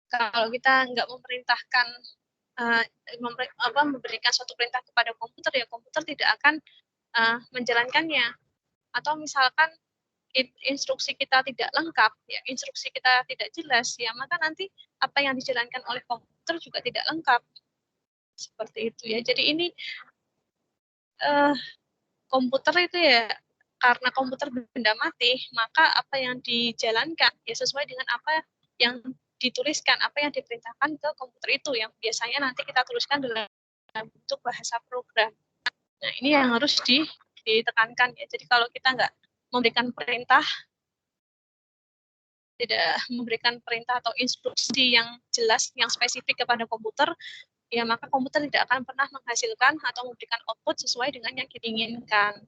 Speaker 1: Kalau kita nggak memerintahkan memberikan suatu perintah kepada komputer, ya komputer tidak akan menjalankannya. Atau misalkan instruksi kita tidak lengkap, ya instruksi kita tidak jelas, ya maka nanti apa yang dijalankan oleh komputer juga tidak lengkap. Seperti itu ya. Jadi ini komputer itu ya, karena komputer benda mati, maka apa yang dijalankan ya sesuai dengan apa yang dituliskan, apa yang diperintahkan ke komputer itu, yang biasanya nanti kita tuliskan dalam bentuk bahasa program. Nah, ini yang harus ditekankan ya. Jadi kalau kita nggak memberikan perintah, tidak memberikan perintah atau instruksi yang jelas, yang spesifik kepada komputer, ya maka komputer tidak akan pernah menghasilkan atau memberikan output sesuai dengan yang diinginkan.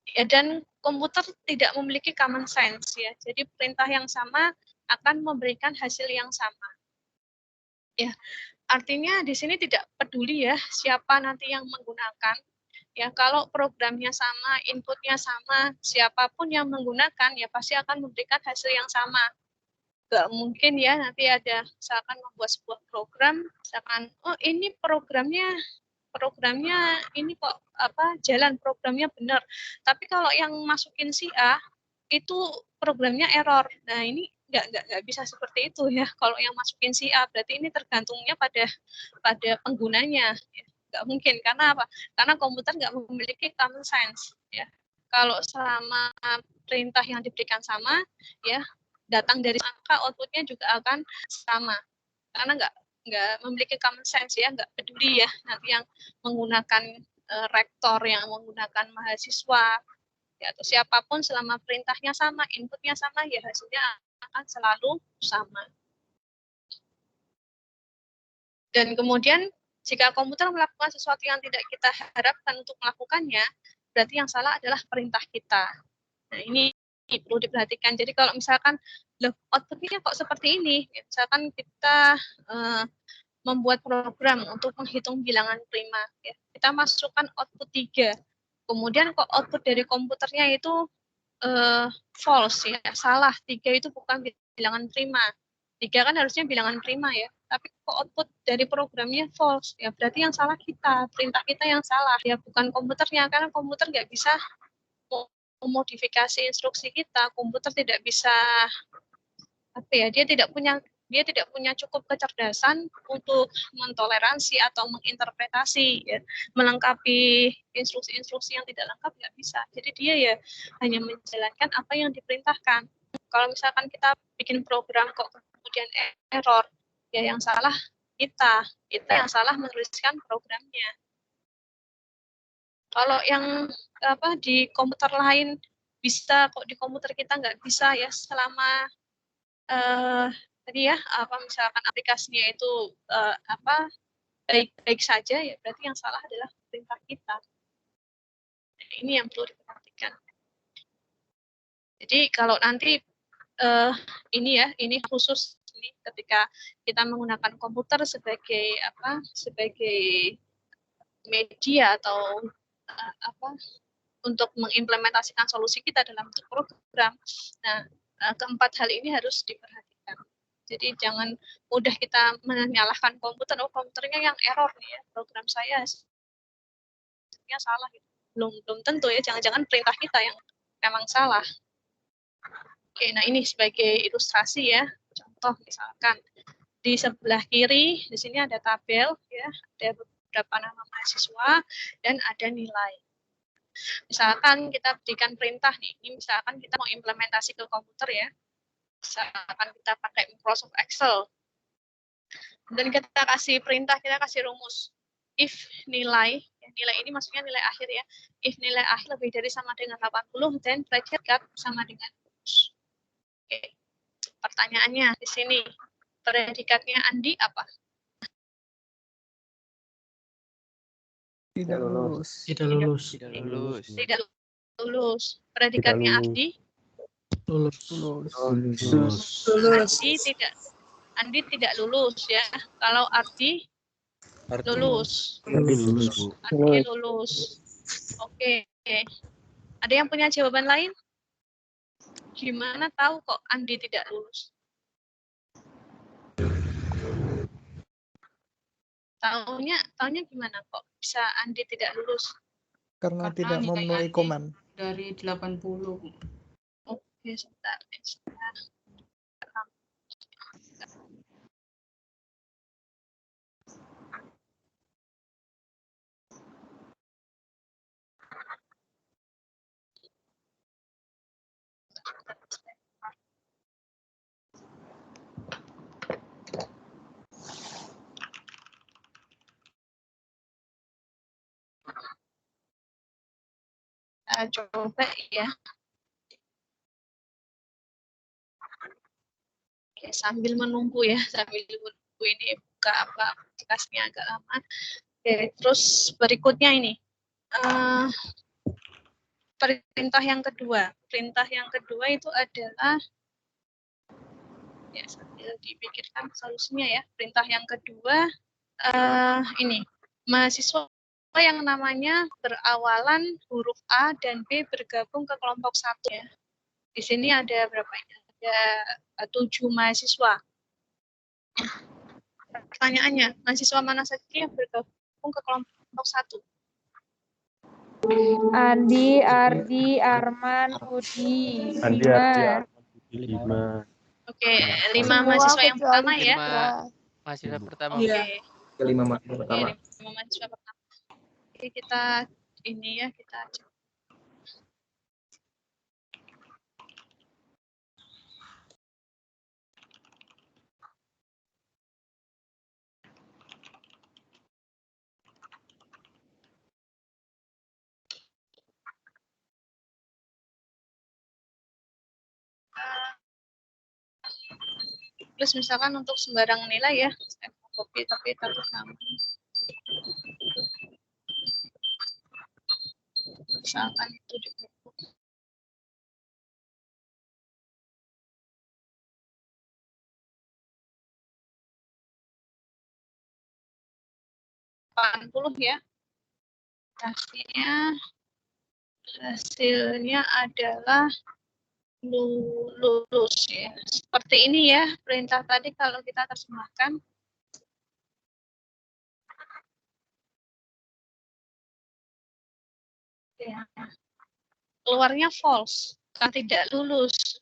Speaker 1: Ya, dan komputer tidak memiliki common sense ya. Jadi perintah yang sama akan memberikan hasil yang sama. Ya, artinya di sini tidak peduli ya siapa nanti yang menggunakan. Ya, kalau programnya sama, inputnya sama, siapapun yang menggunakan ya pasti akan memberikan hasil yang sama. Nggak mungkin ya nanti ada misalkan membuat sebuah program, misalkan oh ini programnya ini kok jalan programnya benar, tapi kalau yang masukin si A itu programnya error. Nah ini nggak bisa seperti itu ya. Kalau yang masukin si A berarti ini tergantungnya pada penggunanya. Ya. Nggak mungkin, karena apa? Karena komputer nggak memiliki common sense ya. Kalau selama perintah yang diberikan sama ya, datang dari angka, outputnya juga akan sama, karena nggak memiliki common sense ya, nggak peduli ya nanti yang menggunakan rektor, yang menggunakan mahasiswa ya, atau siapapun, selama perintahnya sama, inputnya sama, ya hasilnya akan selalu sama. Dan kemudian jika komputer melakukan sesuatu yang tidak kita harapkan untuk melakukannya, berarti yang salah adalah perintah kita. Nah ini perlu diperhatikan. Jadi kalau misalkan outputnya kok seperti ini, misalkan kita membuat program untuk menghitung bilangan prima, ya. Kita masukkan output 3, kemudian kok output dari komputernya itu false ya, salah, 3 itu bukan bilangan prima, 3 kan harusnya bilangan prima ya, tapi kok output dari programnya false, ya berarti yang salah kita, perintah kita yang salah, ya bukan komputernya, karena komputer nggak bisa memodifikasi instruksi kita, komputer tidak bisa dia tidak punya cukup kecerdasan untuk mentoleransi atau menginterpretasi ya, melengkapi instruksi-instruksi yang tidak lengkap, nggak bisa. Jadi dia ya hanya menjalankan apa yang diperintahkan. Kalau misalkan kita bikin program kok kemudian error, ya yang salah kita yang salah menuliskan programnya. Kalau yang di komputer lain bisa, kok di komputer kita nggak bisa ya, selama tadi ya misalkan aplikasinya itu baik-baik saja, ya berarti yang salah adalah perintah kita. Nah, ini yang perlu diperhatikan. Jadi kalau nanti ini khusus ini ketika kita menggunakan komputer sebagai sebagai media atau untuk mengimplementasikan solusi kita dalam bentuk program. Nah, keempat hal ini harus diperhatikan. Jadi jangan mudah kita menyalahkan komputer, komputernya yang error nih ya, program saya salah gitu. Belum tentu ya, jangan-jangan perintah kita yang memang salah. Oke, nah ini sebagai ilustrasi ya, contoh misalkan di sebelah kiri di sini ada tabel ya, ada beberapa nama mahasiswa dan ada nilai. Misalkan kita berikan perintah nih, ini misalkan kita mau implementasi ke komputer ya, misalkan kita pakai Microsoft Excel, dan kita kasih perintah, kita kasih rumus, if nilai ini maksudnya nilai akhir ya, if nilai akhir lebih dari sama dengan 80, then predikat sama dengan lulus. Oke. Pertanyaannya di sini, predikatnya Andi apa?
Speaker 7: Tidak lulus.
Speaker 6: Tidak lulus.
Speaker 4: Tidak lulus.
Speaker 1: Tidak lulus. Predikatnya Ardi?
Speaker 6: Lulus.
Speaker 1: Andi tidak lulus ya. Kalau Ardi lulus. Ardi lulus. Oke. Ada yang punya jawaban lain? Gimana tahu kok Andi tidak lulus? Taunya gimana kok bisa Andi tidak lulus?
Speaker 7: Karena
Speaker 5: Karena
Speaker 7: tidak
Speaker 5: nilai
Speaker 7: memenuhi
Speaker 5: Andi
Speaker 7: koman.
Speaker 5: dari 80.
Speaker 1: Oke, sebentar. Coba ya. Oke, sambil menunggu ya, sambil menunggu ini buka apa aplikasinya agak lama. Oke, terus berikutnya ini perintah yang kedua. Perintah yang kedua itu adalah ya sambil dipikirkan solusinya ya. Perintah yang kedua ini mahasiswa yang namanya berawalan huruf A dan B bergabung ke kelompok 1 ya. Di sini ada berapa ini? Ada 7 mahasiswa. Pertanyaannya, mahasiswa mana saja yang bergabung ke kelompok 1?
Speaker 2: Andi, Ardi, Arman, Udi,
Speaker 6: Lima.
Speaker 1: Oke, 5 mahasiswa yang pertama ya.
Speaker 9: Mahasiswa pertama.
Speaker 1: Oke.
Speaker 4: Kelima
Speaker 1: Oke, 5 mahasiswa pertama. Oke, kita ini ya, kita cek. Plus misalkan untuk sembarang nilai ya, saya mau copy tapi sama. Misalkan itu di buku. Ya. Hasilnya adalah lulus ya. Seperti ini ya perintah tadi kalau kita terjemahkan. Ya. Keluarnya false, kan tidak lulus.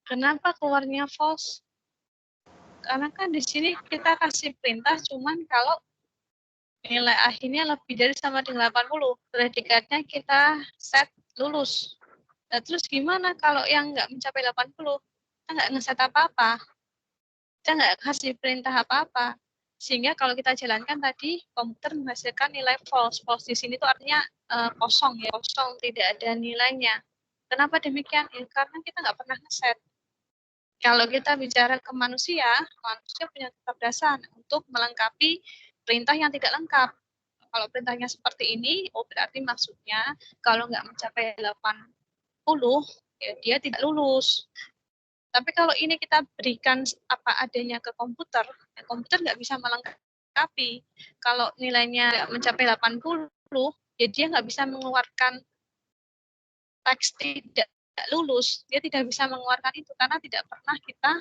Speaker 1: Kenapa keluarnya false? Karena kan di sini kita kasih perintah cuman kalau nilai akhirnya lebih dari sama dengan 80. Predikatnya kita set lulus. Nah, terus gimana kalau yang nggak mencapai 80? Kita nggak ngeset apa-apa. Kita nggak kasih perintah apa-apa. Sehingga kalau kita jalankan tadi, komputer menghasilkan nilai false. False di sini tuh artinya kosong ya, kosong, tidak ada nilainya. Kenapa demikian? Ya, karena kita nggak pernah ngeset. Kalau kita bicara ke manusia, manusia punya kecerdasan untuk melengkapi perintah yang tidak lengkap. Kalau perintahnya seperti ini, oh berarti maksudnya kalau nggak mencapai 80, ya dia tidak lulus. Tapi kalau ini kita berikan apa adanya ke komputer, ya komputer nggak bisa melengkapi. Kalau nilainya nggak mencapai 80, ya dia nggak bisa mengeluarkan teks tidak lulus. Dia tidak bisa mengeluarkan itu karena tidak pernah kita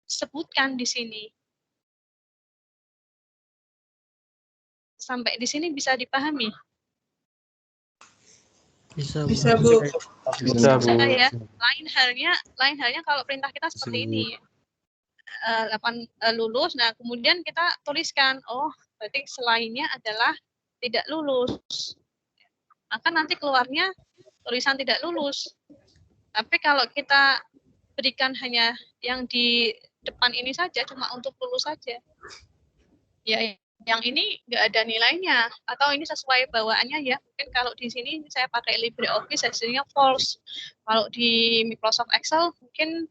Speaker 1: sebutkan di sini. Sampai di sini bisa dipahami?
Speaker 8: Bisa, Bu.
Speaker 1: Bisa ya. Lain halnya kalau perintah kita seperti ini. 8 lulus, nah kemudian kita tuliskan, oh berarti selainnya adalah tidak lulus. Maka nanti keluarnya tulisan tidak lulus. Tapi kalau kita berikan hanya yang di depan ini saja, cuma untuk lulus saja, ya yang ini nggak ada nilainya, atau ini sesuai bawaannya ya. Mungkin kalau di sini saya pakai LibreOffice hasilnya false. Kalau di Microsoft Excel mungkin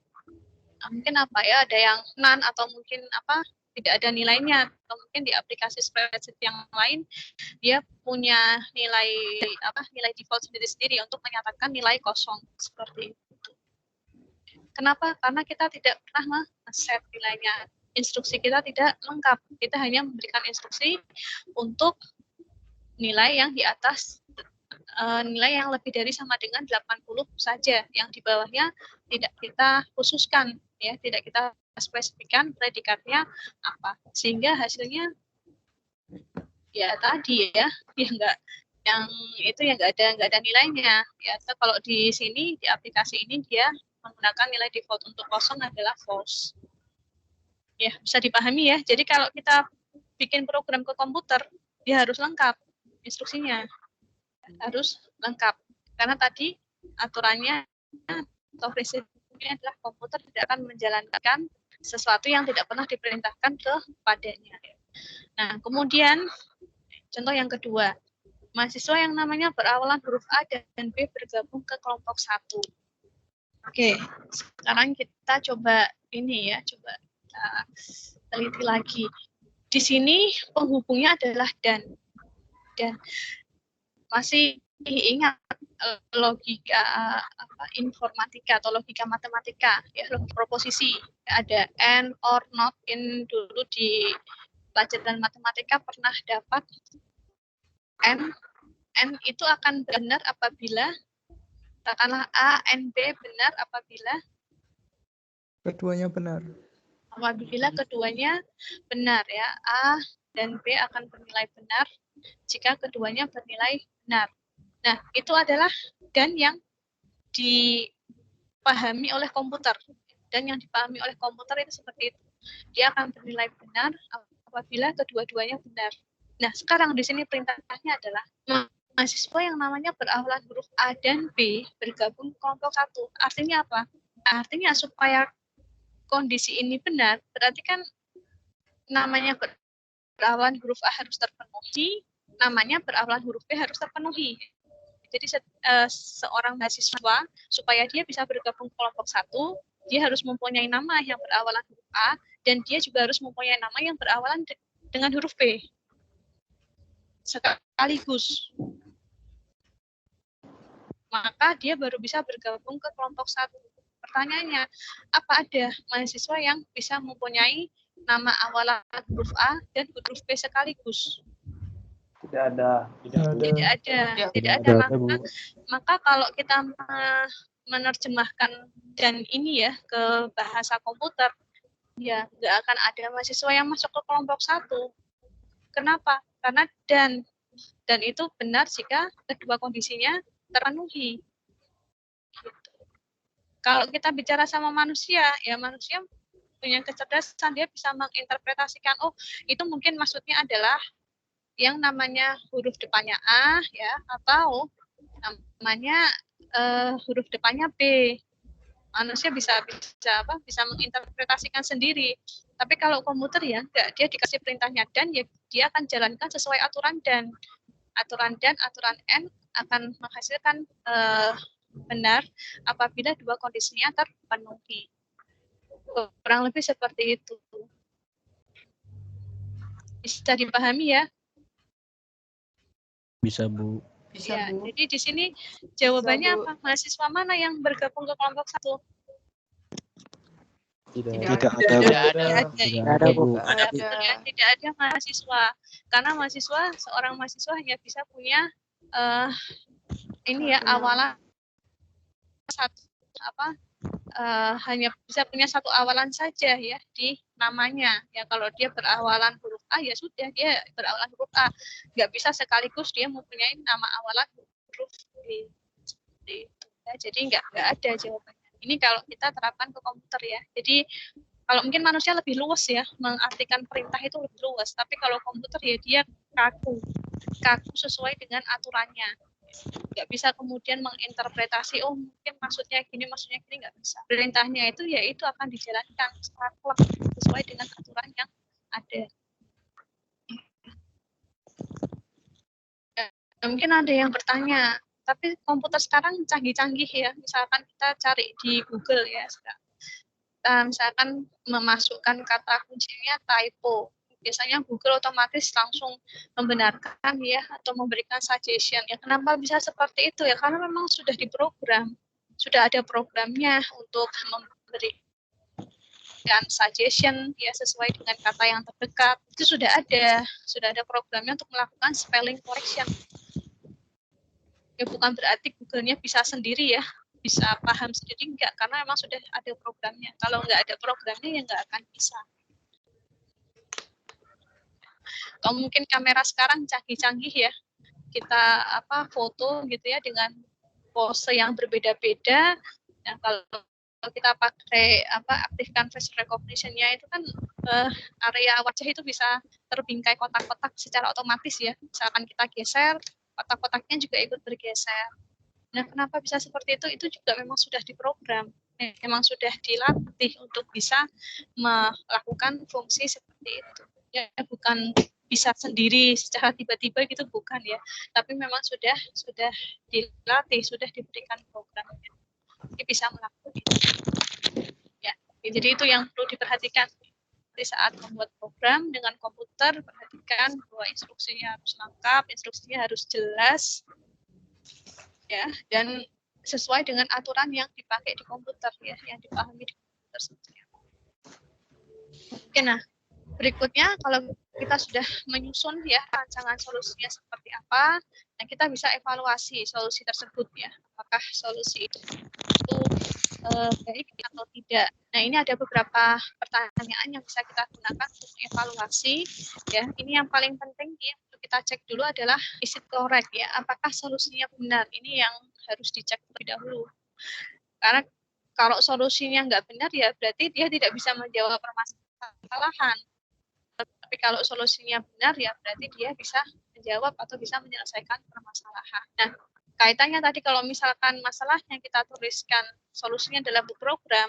Speaker 1: apa ya, ada yang none atau mungkin apa tidak ada nilainya, atau mungkin di aplikasi spreadsheet yang lain dia punya nilai nilai default sendiri-sendiri untuk menyatakan nilai kosong seperti itu. Kenapa? Karena kita tidak pernah men-set nilainya. Instruksi kita tidak lengkap. Kita hanya memberikan instruksi untuk nilai yang di atas nilai yang lebih dari sama dengan 80 saja. Yang di bawahnya tidak kita khususkan. ya, tidak kita spesifikkan predikatnya apa, sehingga hasilnya ya tadi ya enggak, yang itu ya enggak ada nilainya ya. Atau kalau di sini di aplikasi ini dia menggunakan nilai default untuk kosong adalah false. Ya, bisa dipahami ya. Jadi kalau kita bikin program ke komputer, dia harus lengkap instruksinya. Harus lengkap. Karena tadi aturannya atau prinsipnya adalah komputer tidak akan menjalankan sesuatu yang tidak pernah diperintahkan kepadanya. Nah, kemudian contoh yang kedua, mahasiswa yang namanya berawalan huruf A dan B bergabung ke kelompok 1. Oke, sekarang kita coba ini ya, coba kita teliti lagi. Di sini penghubungnya adalah dan masih ingat logika informatika atau logika matematika ya, logika proposisi, ada and, or, not. In dulu di pelajaran matematika pernah dapat and itu akan benar apabila katakanlah A and B benar apabila
Speaker 7: Keduanya benar.
Speaker 1: Apabila keduanya benar ya, A dan B akan bernilai benar jika keduanya bernilai benar. Nah, itu adalah dan yang dipahami oleh komputer. Dan yang dipahami oleh komputer itu seperti itu. Dia akan bernilai benar apabila kedua-duanya benar. Nah, sekarang di sini perintahnya adalah mahasiswa yang namanya berawalan huruf A dan B bergabung kelompok 1. Artinya apa? Artinya supaya kondisi ini benar, berarti kan namanya berawalan huruf A harus terpenuhi, namanya berawalan huruf B harus terpenuhi. Jadi seorang mahasiswa supaya dia bisa bergabung kelompok 1, dia harus mempunyai nama yang berawalan huruf A dan dia juga harus mempunyai nama yang berawalan dengan huruf B. Sekaligus. Maka dia baru bisa bergabung ke kelompok 1. Pertanyaannya, apa ada mahasiswa yang bisa mempunyai nama awalan huruf A dan huruf B sekaligus?
Speaker 10: Tidak ada.
Speaker 1: Tidak ada. Maka kalau kita menerjemahkan dan ini ya ke bahasa komputer, ya nggak akan ada mahasiswa yang masuk ke kelompok 1. Kenapa? Karena dan itu benar jika kedua kondisinya terpenuhi. Kalau kita bicara sama manusia, ya manusia punya kecerdasan, dia bisa menginterpretasikan, oh itu mungkin maksudnya adalah yang namanya huruf depannya A, ya, atau namanya huruf depannya B. Manusia bisa menginterpretasikan sendiri. Tapi kalau komputer ya enggak, dia dikasih perintahnya dan ya dia akan jalankan sesuai aturan dan aturan N akan menghasilkan benar apabila dua kondisinya terpenuhi. Kurang lebih seperti itu. Bisa dipahami ya?
Speaker 6: Bisa, Bu.
Speaker 5: Bisa,
Speaker 1: Ya,
Speaker 5: Bu.
Speaker 1: jadi di sini jawabannya
Speaker 2: Bisa, Bu.
Speaker 1: apa? Mahasiswa mana yang bergabung ke kelompok 1?
Speaker 4: Tidak ada.
Speaker 1: Tidak ada mahasiswa. Karena seorang mahasiswa hanya bisa punya ini ya awalan hanya bisa punya satu awalan saja ya di namanya. Ya kalau dia berawalan huruf A ya sudah dia berawalan huruf A. Nggak bisa sekaligus dia mempunyai nama awalan huruf B. Ya, jadi nggak ada jawabannya. Ini kalau kita terapkan ke komputer ya. Jadi kalau mungkin manusia lebih luas ya, mengartikan perintah itu lebih luas. Tapi kalau komputer ya dia kaku sesuai dengan aturannya. Nggak bisa kemudian menginterpretasi, oh mungkin maksudnya gini, nggak bisa. Perintahnya itu ya itu akan dijalankan sesuai dengan aturan yang ada. Mungkin ada yang bertanya, tapi komputer sekarang canggih-canggih ya, misalkan kita cari di Google ya, misalkan memasukkan kata kuncinya typo, biasanya Google otomatis langsung membenarkan ya atau memberikan suggestion. Ya kenapa bisa seperti itu ya? Karena memang sudah diprogram, sudah ada programnya untuk memberikan suggestion ya sesuai dengan kata yang terdekat. Itu sudah ada programnya untuk melakukan spelling correction. Ya bukan berarti Google-nya bisa sendiri ya, bisa paham sendiri enggak, karena memang sudah ada programnya. Kalau nggak ada programnya ya nggak akan bisa. Atau mungkin kamera sekarang canggih-canggih ya, kita foto gitu ya dengan pose yang berbeda-beda. Nah, kalau kita pakai aktifkan face recognition-nya itu kan area wajah itu bisa terbingkai kotak-kotak secara otomatis ya. Misalkan kita geser, kotak-kotaknya juga ikut bergeser. Nah, kenapa bisa seperti itu? Itu juga memang sudah diprogram, memang sudah dilatih untuk bisa melakukan fungsi seperti itu. Ya, bukan bisa sendiri secara tiba-tiba gitu, bukan ya. Tapi memang sudah dilatih, sudah diberikan programnya. Jadi bisa melakukan itu. Ya, jadi itu yang perlu diperhatikan di saat membuat program dengan komputer. Perhatikan bahwa instruksinya harus lengkap, instruksinya harus jelas, ya, dan sesuai dengan aturan yang dipakai di komputer ya, yang dipahami di komputer saja. Oke, nah berikutnya kalau kita sudah menyusun ya rancangan solusinya seperti apa, dan kita bisa evaluasi solusi tersebut ya, apakah solusi itu baik atau tidak. Nah, ini ada beberapa pertanyaan yang bisa kita gunakan untuk evaluasi ya. Ini yang paling penting ya, untuk kita cek dulu adalah is it correct ya, apakah solusinya benar. Ini yang harus dicek terlebih dahulu. Karena kalau solusinya nggak benar ya berarti dia tidak bisa menjawab permasalahan. Tapi kalau solusinya benar ya berarti dia bisa menjawab atau bisa menyelesaikan permasalahan. Nah, kaitannya tadi kalau misalkan masalahnya kita tuliskan solusinya dalam program,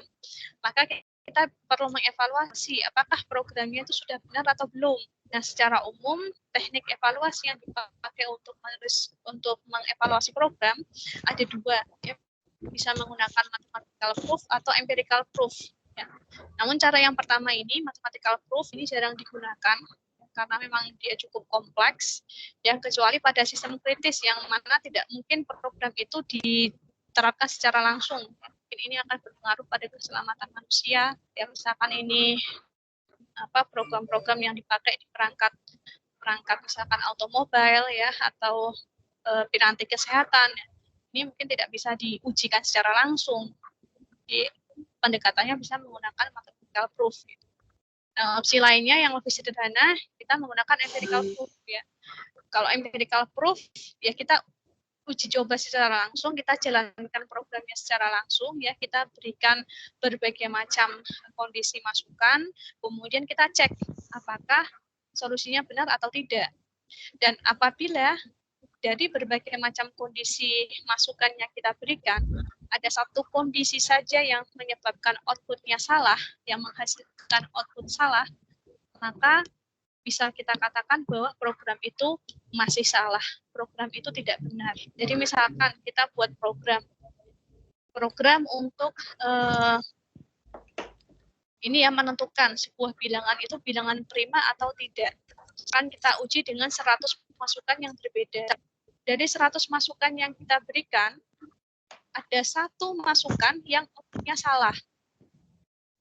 Speaker 1: maka kita perlu mengevaluasi apakah programnya itu sudah benar atau belum. Nah, secara umum teknik evaluasi yang dipakai untuk mengevaluasi program ada dua, ya. Bisa menggunakan mathematical proof atau empirical proof. Ya. Namun cara yang pertama ini, mathematical proof, ini jarang digunakan karena memang dia cukup kompleks, ya, kecuali pada sistem kritis yang mana tidak mungkin program itu diterapkan secara langsung. Mungkin ini akan berpengaruh pada keselamatan manusia, ya, misalkan ini program-program yang dipakai di perangkat misalkan automobil ya, atau piranti kesehatan. Ini mungkin tidak bisa diujikan secara langsung. Jadi pendekatannya bisa menggunakan mathematical proof. Gitu. Nah, opsi lainnya yang lebih sederhana, kita menggunakan empirical proof ya. Kalau empirical proof ya kita uji coba secara langsung, kita jalankan programnya secara langsung ya, kita berikan berbagai macam kondisi masukan, kemudian kita cek apakah solusinya benar atau tidak. Dan apabila dari berbagai macam kondisi masukan yang kita berikan, ada satu kondisi saja yang menyebabkan outputnya salah, yang menghasilkan output salah, maka bisa kita katakan bahwa program itu masih salah, program itu tidak benar. Jadi misalkan kita buat program untuk ini ya, menentukan sebuah bilangan itu bilangan prima atau tidak. Kan kita uji dengan 100 masukan yang berbeda. Dari 100 masukan yang kita berikan, ada satu masukan yang outputnya salah.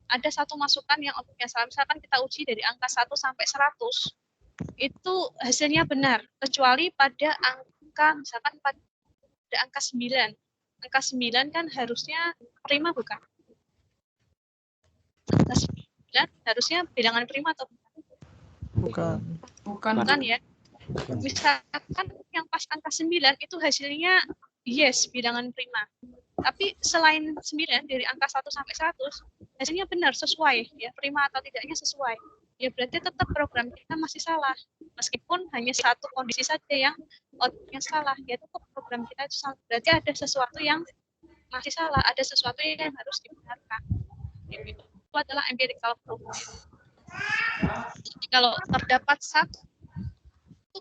Speaker 1: Ada satu masukan yang outputnya salah. Misalkan kita uji dari angka 1 sampai 100, itu hasilnya benar. Kecuali pada angka, misalkan pada angka 9. Angka 9 kan harusnya prima, bukan? Angka 9 harusnya bilangan prima atau bukan? Bukan ya. Misalkan yang pas angka 9 itu hasilnya yes, bilangan prima. Tapi selain 9 dari angka 1 sampai 100, hasilnya benar, sesuai ya, prima atau tidaknya sesuai. Ya berarti tetap program kita masih salah. Meskipun hanya satu kondisi saja yang outputnya salah, ya tetap program kita itu salah. Berarti ada sesuatu yang masih salah, ada sesuatu yang harus dibenarkan. Itu adalah empirical proof. Jadi kalau terdapat satu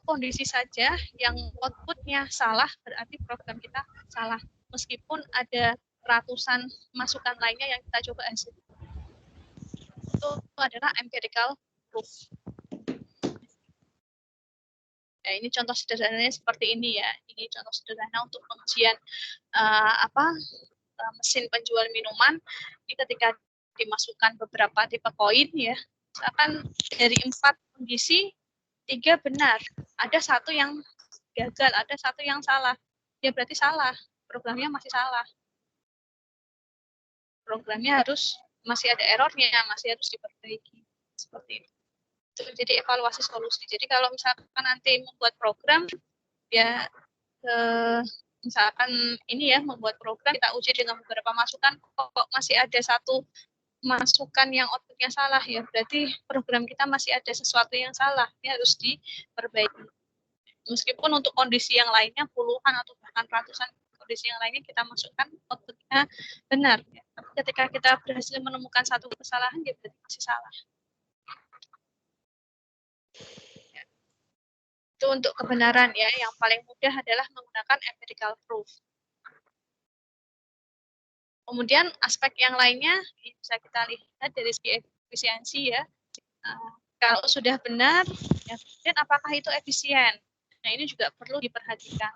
Speaker 1: kondisi saja yang outputnya salah, berarti program kita salah. Meskipun ada ratusan masukan lainnya yang kita coba hasilkan. Itu adalah empirical proof. Ya, ini contoh sederhananya seperti ini ya. Ini contoh sederhana untuk pengujian mesin penjual minuman. Ini ketika dimasukkan beberapa tipe koin ya. Misalkan dari 4 kondisi 3 benar, ada satu yang gagal, ada satu yang salah. Ya berarti salah, programnya masih salah. programnya masih ada errornya, masih harus diperbaiki seperti itu. Jadi evaluasi solusi. Jadi kalau misalkan nanti membuat program, ya misalkan ini ya membuat program kita uji dengan beberapa masukan, kok masih ada satu masukan yang outputnya salah, ya berarti program kita masih ada sesuatu yang salah, ya harus diperbaiki. Meskipun untuk kondisi yang lainnya puluhan atau bahkan ratusan kondisi yang lainnya kita masukkan outputnya benar, ya. Tapi ketika kita berhasil menemukan satu kesalahan, ya berarti masih salah. Ya. Itu untuk kebenaran, ya. Yang paling mudah adalah menggunakan empirical proof. Kemudian aspek yang lainnya bisa kita lihat dari segi efisiensi, ya. Kalau sudah benar, ya kemudian apakah itu efisien? Nah, ini juga perlu diperhatikan.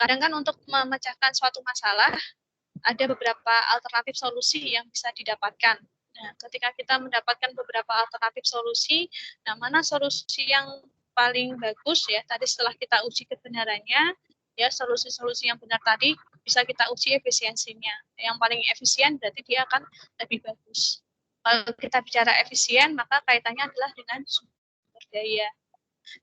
Speaker 1: Kadang kan untuk memecahkan suatu masalah, ada beberapa alternatif solusi yang bisa didapatkan. Nah, ketika kita mendapatkan beberapa alternatif solusi, nah mana solusi yang paling bagus, ya tadi setelah kita uji kebenarannya, ya solusi-solusi yang benar tadi bisa kita uji efisiensinya. Yang paling efisien berarti dia akan lebih bagus. Kalau kita bicara efisien, maka kaitannya adalah dengan sumber daya.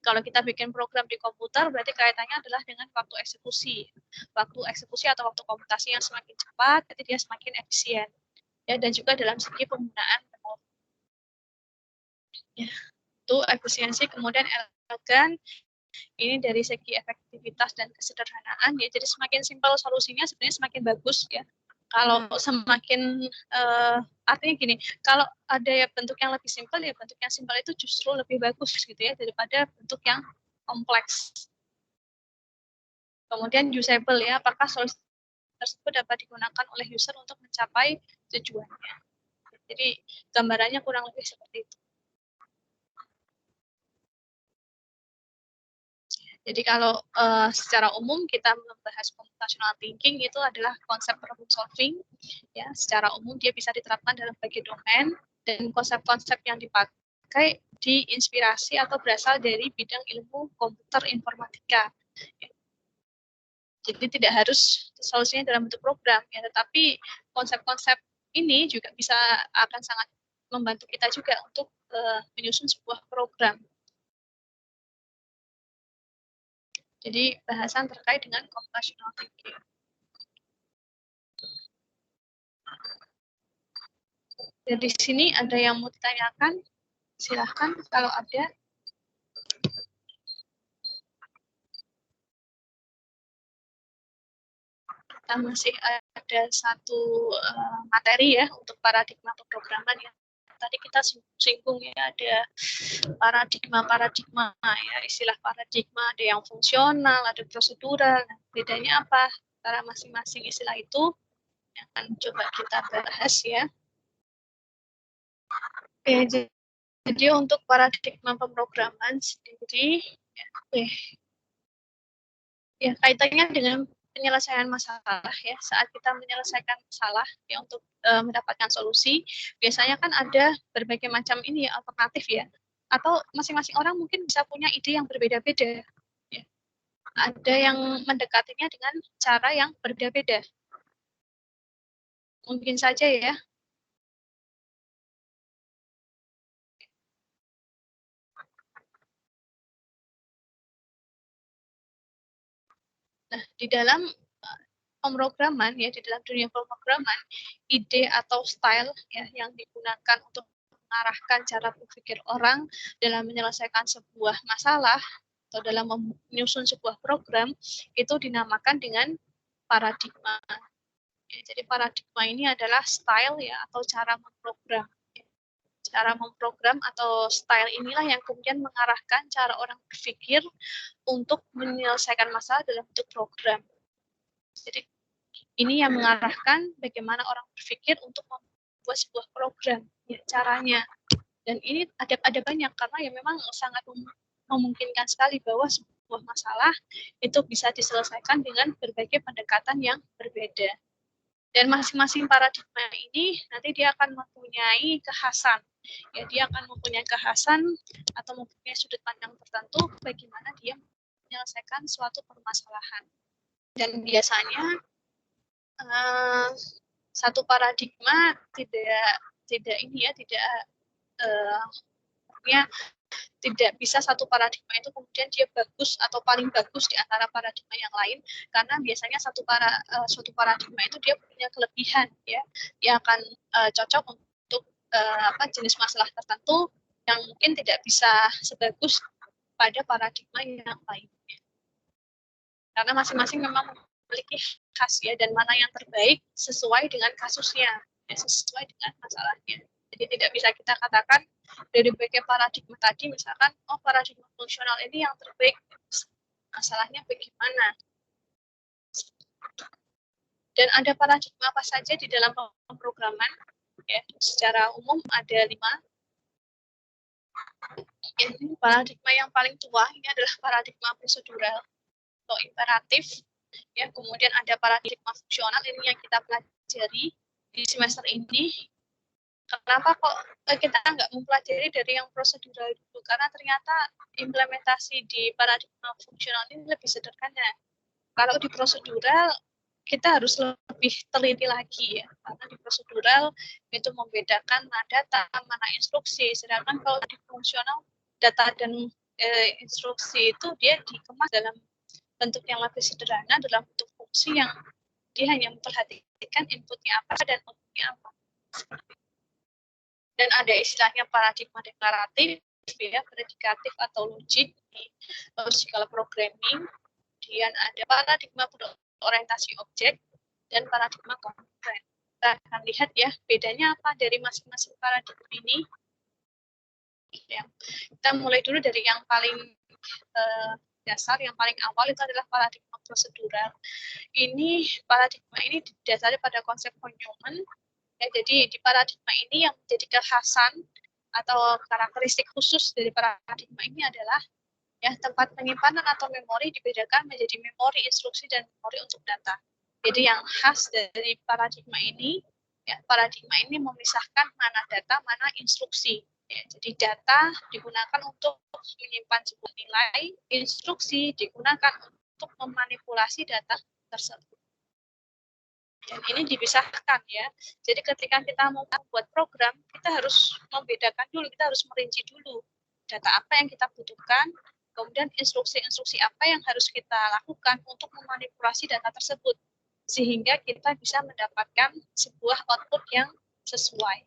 Speaker 1: Kalau kita bikin program di komputer, berarti kaitannya adalah dengan waktu eksekusi. Waktu eksekusi atau waktu komputasi yang semakin cepat, berarti dia semakin efisien. Ya, dan juga dalam segi penggunaan memori. Ya, itu efisiensi, kemudian elegan, ini dari segi efektivitas dan kesederhanaan. Ya, jadi semakin simpel solusinya sebenarnya semakin bagus, ya. Kalau semakin artinya gini, kalau ada ya bentuk yang lebih simpel, ya bentuk yang simpel itu justru lebih bagus gitu ya daripada bentuk yang kompleks. Kemudian usable, ya, apakah solusi tersebut dapat digunakan oleh user untuk mencapai tujuannya. Jadi gambarannya kurang lebih seperti itu. Jadi kalau secara umum kita membahas computational thinking itu adalah konsep problem solving, ya secara umum dia bisa diterapkan dalam berbagai domain dan konsep-konsep yang dipakai diinspirasi atau berasal dari bidang ilmu komputer informatika. Ya. Jadi tidak harus solusinya dalam bentuk program, ya, tetapi konsep-konsep ini juga bisa akan sangat membantu kita juga untuk menyusun sebuah program. Jadi bahasan terkait dengan computational thinking. Jadi di sini ada yang mau ditanyakan? Silahkan kalau ada. Kita masih ada satu materi ya untuk paradigma pemrograman ya. Tadi kita singgung ya, ada paradigma ya, istilah paradigma ada yang fungsional, ada prosedural. Nah, bedanya apa antara masing-masing istilah itu? Yang akan coba kita bahas ya. Oke, jadi untuk paradigma pemrograman sendiri, ya kaitannya dengan penyelesaian masalah ya. Saat kita menyelesaikan masalah ya untuk mendapatkan solusi, biasanya kan ada berbagai macam ini ya alternatif ya. Atau masing-masing orang mungkin bisa punya ide yang berbeda-beda. Ya. Ada yang mendekatinya dengan cara yang berbeda-beda. Mungkin saja ya. Nah, di dalam pemrograman ya, di dalam dunia pemrograman, ide atau style ya yang digunakan untuk mengarahkan cara berpikir orang dalam menyelesaikan sebuah masalah atau dalam menyusun sebuah program itu dinamakan dengan paradigma. Ya, jadi paradigma ini adalah style ya atau cara memprogram. Cara memprogram atau style inilah yang kemudian mengarahkan cara orang berpikir untuk menyelesaikan masalah dalam bentuk program. Jadi ini yang mengarahkan bagaimana orang berpikir untuk membuat sebuah program, ya, caranya. Dan ini ada banyak karena ya memang sangat memungkinkan sekali bahwa sebuah masalah itu bisa diselesaikan dengan berbagai pendekatan yang berbeda. Dan masing-masing paradigma ini nanti dia akan mempunyai kekhasan. Ya, dia akan mempunyai kekhasan atau mempunyai sudut pandang tertentu bagaimana dia menyelesaikan suatu permasalahan. Dan biasanya satu paradigma tidak ini ya, tidak bisa satu paradigma itu kemudian dia bagus atau paling bagus di antara paradigma yang lain, karena biasanya suatu paradigma itu dia punya kelebihan ya, dia akan cocok untuk jenis masalah tertentu yang mungkin tidak bisa sebagus pada paradigma yang lainnya, karena masing-masing memang memiliki khas ya, dan mana yang terbaik sesuai dengan kasusnya ya, sesuai dengan masalahnya. Jadi tidak bisa kita katakan dari berbagai paradigma tadi, misalkan, oh paradigma fungsional ini yang terbaik, masalahnya bagaimana. Dan ada paradigma apa saja di dalam pemrograman? Ya, secara umum ada 5. Ini paradigma yang paling tua, ini adalah paradigma prosedural atau imperatif. Ya, kemudian ada paradigma fungsional, ini yang kita pelajari di semester ini. Kenapa kok kita nggak mempelajari dari yang prosedural dulu? Karena ternyata implementasi di paradigma fungsional ini lebih sederhana. Kalau di prosedural, kita harus lebih teliti lagi ya. Karena di prosedural itu membedakan mana data, mana instruksi. Sedangkan kalau di fungsional, data dan instruksi itu dia dikemas dalam bentuk yang lebih sederhana, dalam bentuk fungsi yang dia hanya memperhatikan inputnya apa dan outputnya apa. Dan ada istilahnya paradigma deklaratif, ya, predikatif atau logik di logical programming. Kemudian ada paradigma berorientasi objek dan paradigma konkret. Kita akan lihat ya bedanya apa dari masing-masing paradigma ini. Ya, kita mulai dulu dari yang paling dasar, yang paling awal itu adalah paradigma prosedural. Ini paradigma ini didasari pada konsep von Neumann. Ya, jadi di paradigma ini yang menjadi kekhasan atau karakteristik khusus dari paradigma ini adalah ya tempat penyimpanan atau memori dibedakan menjadi memori instruksi dan memori untuk data. Jadi yang khas dari paradigma ini, ya, paradigma ini memisahkan mana data, mana instruksi. Ya, jadi data digunakan untuk menyimpan sebuah nilai, instruksi digunakan untuk memanipulasi data tersebut. Dan ini dipisahkan ya. Jadi ketika kita mau membuat program, kita harus membedakan dulu, kita harus merinci dulu data apa yang kita butuhkan, kemudian instruksi-instruksi apa yang harus kita lakukan untuk memanipulasi data tersebut, sehingga kita bisa mendapatkan sebuah output yang sesuai.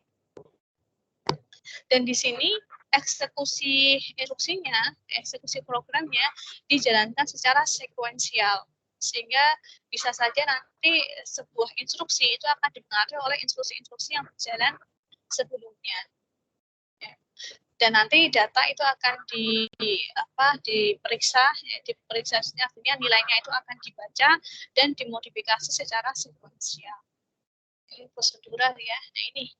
Speaker 1: Dan di sini eksekusi instruksinya, eksekusi programnya dijalankan secara sekuensial. Sehingga bisa saja nanti sebuah instruksi itu akan dipengaruhi oleh instruksi-instruksi yang berjalan sebelumnya. Ya. Dan nanti data itu akan diperiksa, artinya nilainya itu akan dibaca dan dimodifikasi secara sekuensial. Ini prosedural ya. Nah ini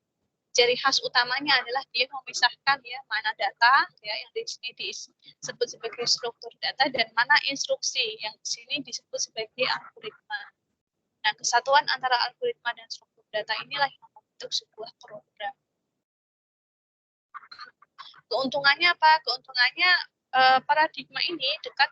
Speaker 1: ciri khas utamanya adalah dia memisahkan ya mana data ya yang di sini disebut sebagai struktur data dan mana instruksi yang di sini disebut sebagai algoritma. Nah, kesatuan antara algoritma dan struktur data inilah yang membentuk sebuah program. Keuntungannya apa? Keuntungannya paradigma ini dekat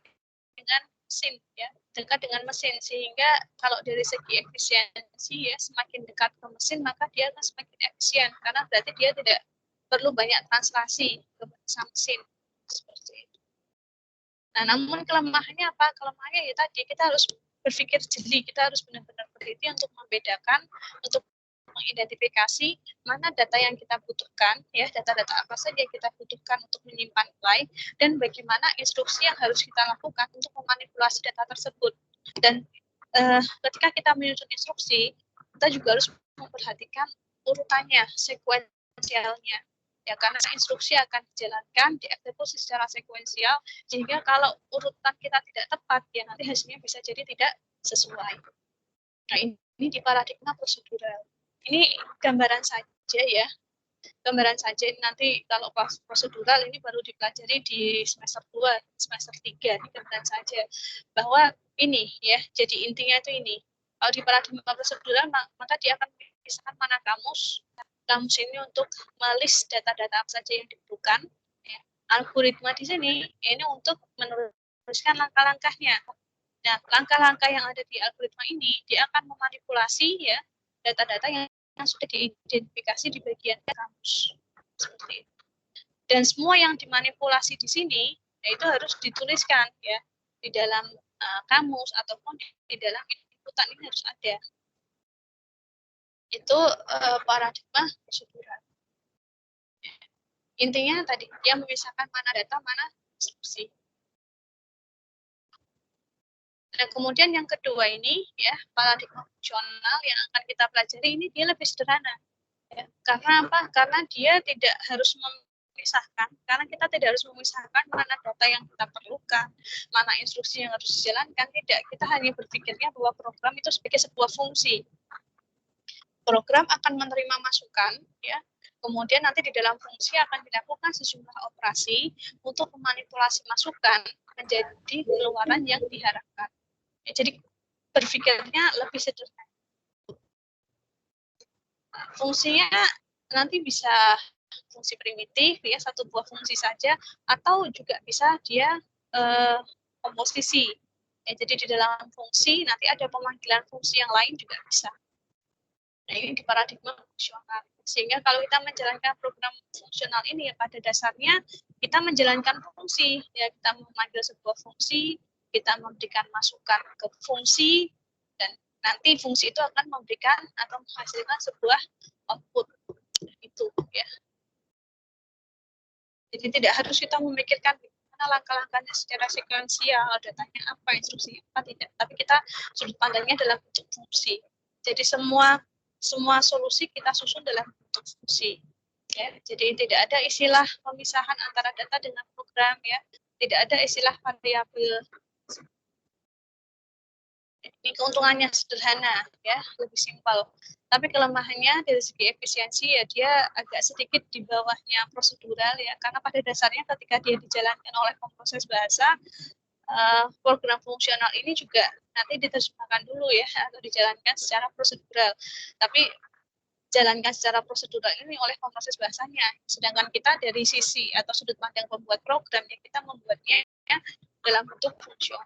Speaker 1: dengan mesin ya, dekat dengan mesin, sehingga kalau dari segi efisiensi ya semakin dekat ke mesin maka dia akan semakin efisien karena berarti dia tidak perlu banyak translasi ke bahasa mesin seperti itu. Nah, namun kelemahannya apa? Kelemahannya ya tadi kita harus berpikir jeli, kita harus benar-benar teliti untuk membedakan, untuk mengidentifikasi mana data yang kita butuhkan, ya data-data apa saja yang kita butuhkan untuk menyimpan nilai, dan bagaimana instruksi yang harus kita lakukan untuk memanipulasi data tersebut. Dan ketika kita menyusun instruksi, kita juga harus memperhatikan urutannya, sekuensialnya. Ya, karena instruksi akan dijalankan, dieksekusi secara sekuensial, sehingga kalau urutan kita tidak tepat, ya nanti hasilnya bisa jadi tidak sesuai. Nah, ini di paradigma prosedural. Ini gambaran saja ya, gambaran saja. Nanti kalau pas prosedural ini baru dipelajari di semester 2, semester 3, ini gambaran saja. Bahwa ini ya, jadi intinya itu ini. Kalau di paradigma prosedural, maka dia akan memisahkan mana kamus ini untuk melis data-data apa saja yang dibutuhkan. Ya. Algoritma di sini ini untuk meneruskan langkah-langkahnya. Nah, langkah-langkah yang ada di algoritma ini dia akan memanipulasi ya data-data yang yang sudah diidentifikasi di bagian kamus. Seperti itu. Dan semua yang dimanipulasi di sini, itu harus dituliskan ya di dalam kamus ataupun di dalam inputan ini harus ada. Itu paradigma prosedural. Intinya tadi dia memisahkan mana data, mana instruksi. Nah, kemudian yang kedua ini ya paradigma fungsional yang akan kita pelajari ini dia lebih sederhana. Ya. Karena apa? Karena dia tidak harus memisahkan, karena kita tidak harus memisahkan mana data yang kita perlukan, mana instruksi yang harus dijalankan, tidak. Kita hanya berpikirnya bahwa program itu sebagai sebuah fungsi. Program akan menerima masukan, ya. Kemudian nanti di dalam fungsi akan dilakukan sejumlah operasi untuk memanipulasi masukan menjadi keluaran yang diharapkan. Ya, jadi berpikirnya lebih sederhana. Fungsinya nanti bisa fungsi primitif, ya satu buah fungsi saja, atau juga bisa dia komposisi. Ya, jadi di dalam fungsi nanti ada pemanggilan fungsi yang lain juga bisa. Nah, ini di paradigma fungsional. Sehingga kalau kita menjalankan program fungsional ini ya pada dasarnya kita menjalankan fungsi. Ya, kita memanggil sebuah fungsi, kita memberikan masukan ke fungsi, dan nanti fungsi itu akan memberikan atau menghasilkan sebuah output itu ya. Jadi tidak harus kita memikirkan bagaimana langkah-langkahnya secara sekuensial, datanya apa, instruksinya apa, tidak. Tapi kita sudut pandangnya dalam bentuk fungsi. Jadi semua solusi kita susun dalam bentuk fungsi. Ya, jadi tidak ada istilah pemisahan antara data dengan program ya. Tidak ada istilah variabel. Ini keuntungannya sederhana ya, lebih simpel. Tapi kelemahannya dari segi efisiensi ya dia agak sedikit di bawahnya prosedural ya, karena pada dasarnya ketika dia dijalankan oleh pemroses bahasa, program fungsional ini juga nanti diterjemahkan dulu ya atau dijalankan secara prosedural. Tapi jalankan secara prosedural ini oleh pemroses bahasanya. Sedangkan kita dari sisi atau sudut pandang pembuat program ya kita membuatnya ya, dalam bentuk fungsional.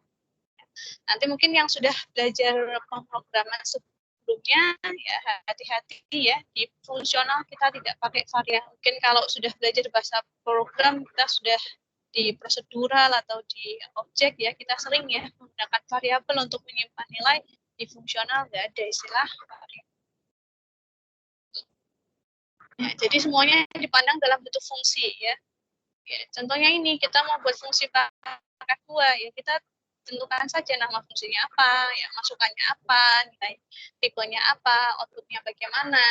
Speaker 1: Nanti mungkin yang sudah belajar pemrograman sebelumnya ya hati-hati ya di fungsional kita tidak pakai variabel. Mungkin kalau sudah belajar bahasa program kita sudah di prosedural atau di objek ya kita sering ya menggunakan variabel untuk menyimpan nilai. Di fungsional nggak ada istilah variabel. Ya, jadi semuanya dipandang dalam bentuk fungsi ya. Ya contohnya ini kita mau buat fungsi pangkat 2 ya kita tentukan saja nama fungsinya apa, ya masukannya apa, nilai tipenya apa, outputnya bagaimana,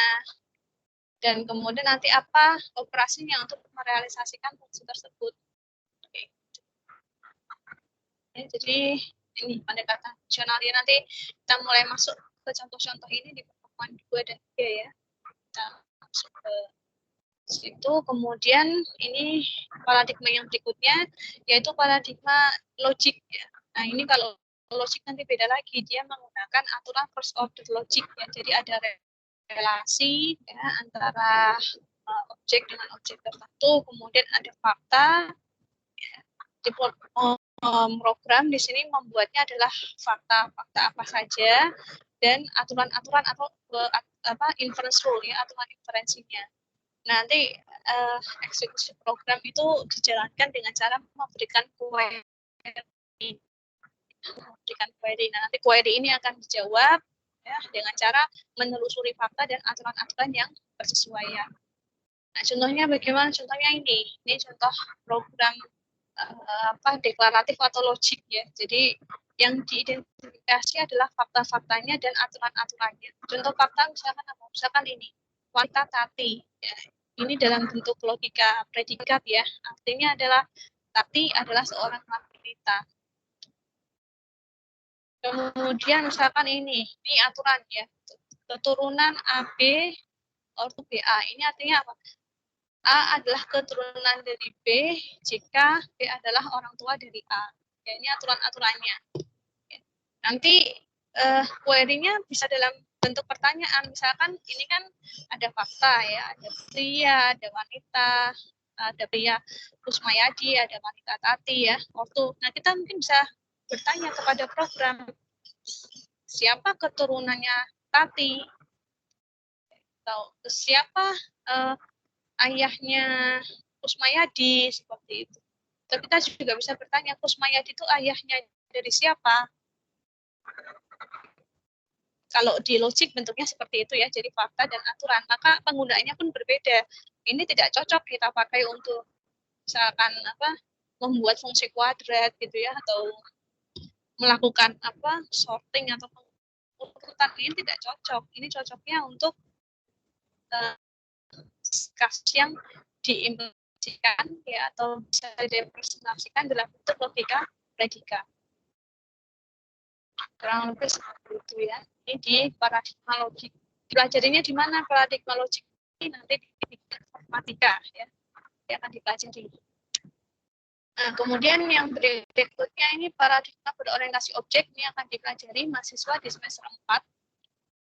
Speaker 1: dan kemudian nanti apa operasinya untuk merealisasikan fungsi tersebut. Oke. Ya, jadi ini pendekatan fungsionalnya nanti kita mulai masuk ke contoh-contoh ini di pertemuan 2 dan 3 ya. Kita masuk ke situ. Kemudian ini paradigma yang berikutnya yaitu paradigma logik ya. Nah, ini kalau logik nanti beda lagi, dia menggunakan aturan first order logic ya. Jadi ada relasi ya antara objek dengan objek tertentu, kemudian ada fakta. Ya. Di program di sini membuatnya adalah fakta apa saja dan aturan-aturan atau inference rule ya, aturan inferensinya. Nanti eksekusi program itu dijalankan dengan cara memberikan query. Nah, nanti query ini akan dijawab ya, dengan cara menelusuri fakta dan aturan-aturan yang bersesuaian. Nah, contohnya bagaimana? Contohnya ini contoh program deklaratif atau logik ya. Jadi yang diidentifikasi adalah fakta-faktanya dan aturan-aturannya. Contoh fakta misalkan apa? Misalkan ini wanita Tati. Ya. Ini dalam bentuk logika predikat ya. Artinya adalah Tati adalah seorang wanita. Kemudian misalkan ini aturan ya, keturunan AB ortu BA. Ini artinya apa? A adalah keturunan dari B jika B adalah orang tua dari A. Ya, ini aturan-aturannya. Ya. Nanti query-nya bisa dalam bentuk pertanyaan. Misalkan ini kan ada fakta ya, ada pria, ada wanita, ada pria Kusmayadi, ada wanita Tati ya, ortu. Nah, kita mungkin bisa bertanya kepada program siapa keturunannya Tati. atau siapa ayahnya Kusmayadi seperti itu. Tapi kita juga bisa bertanya, Kusmayadi itu ayahnya dari siapa? Kalau di logik bentuknya seperti itu ya, jadi fakta dan aturan, maka penggunaannya pun berbeda. Ini tidak cocok kita pakai untuk misalkan membuat fungsi kuadrat gitu ya, atau melakukan sorting atau urutan. Ini tidak cocok. Ini cocoknya untuk kasus yang diimplementasikan ya, atau bisa direpresentasikan dalam bentuk logika predikat. Kurang lebih seperti itu ya. Ini di paradigma logik. Pelajarinya di mana paradigma logik ini? Nanti di informatika ya. Dia akan dipelajari. Nah, kemudian yang berikutnya ini paradigma berorientasi objek, ini akan dipelajari mahasiswa di semester 4.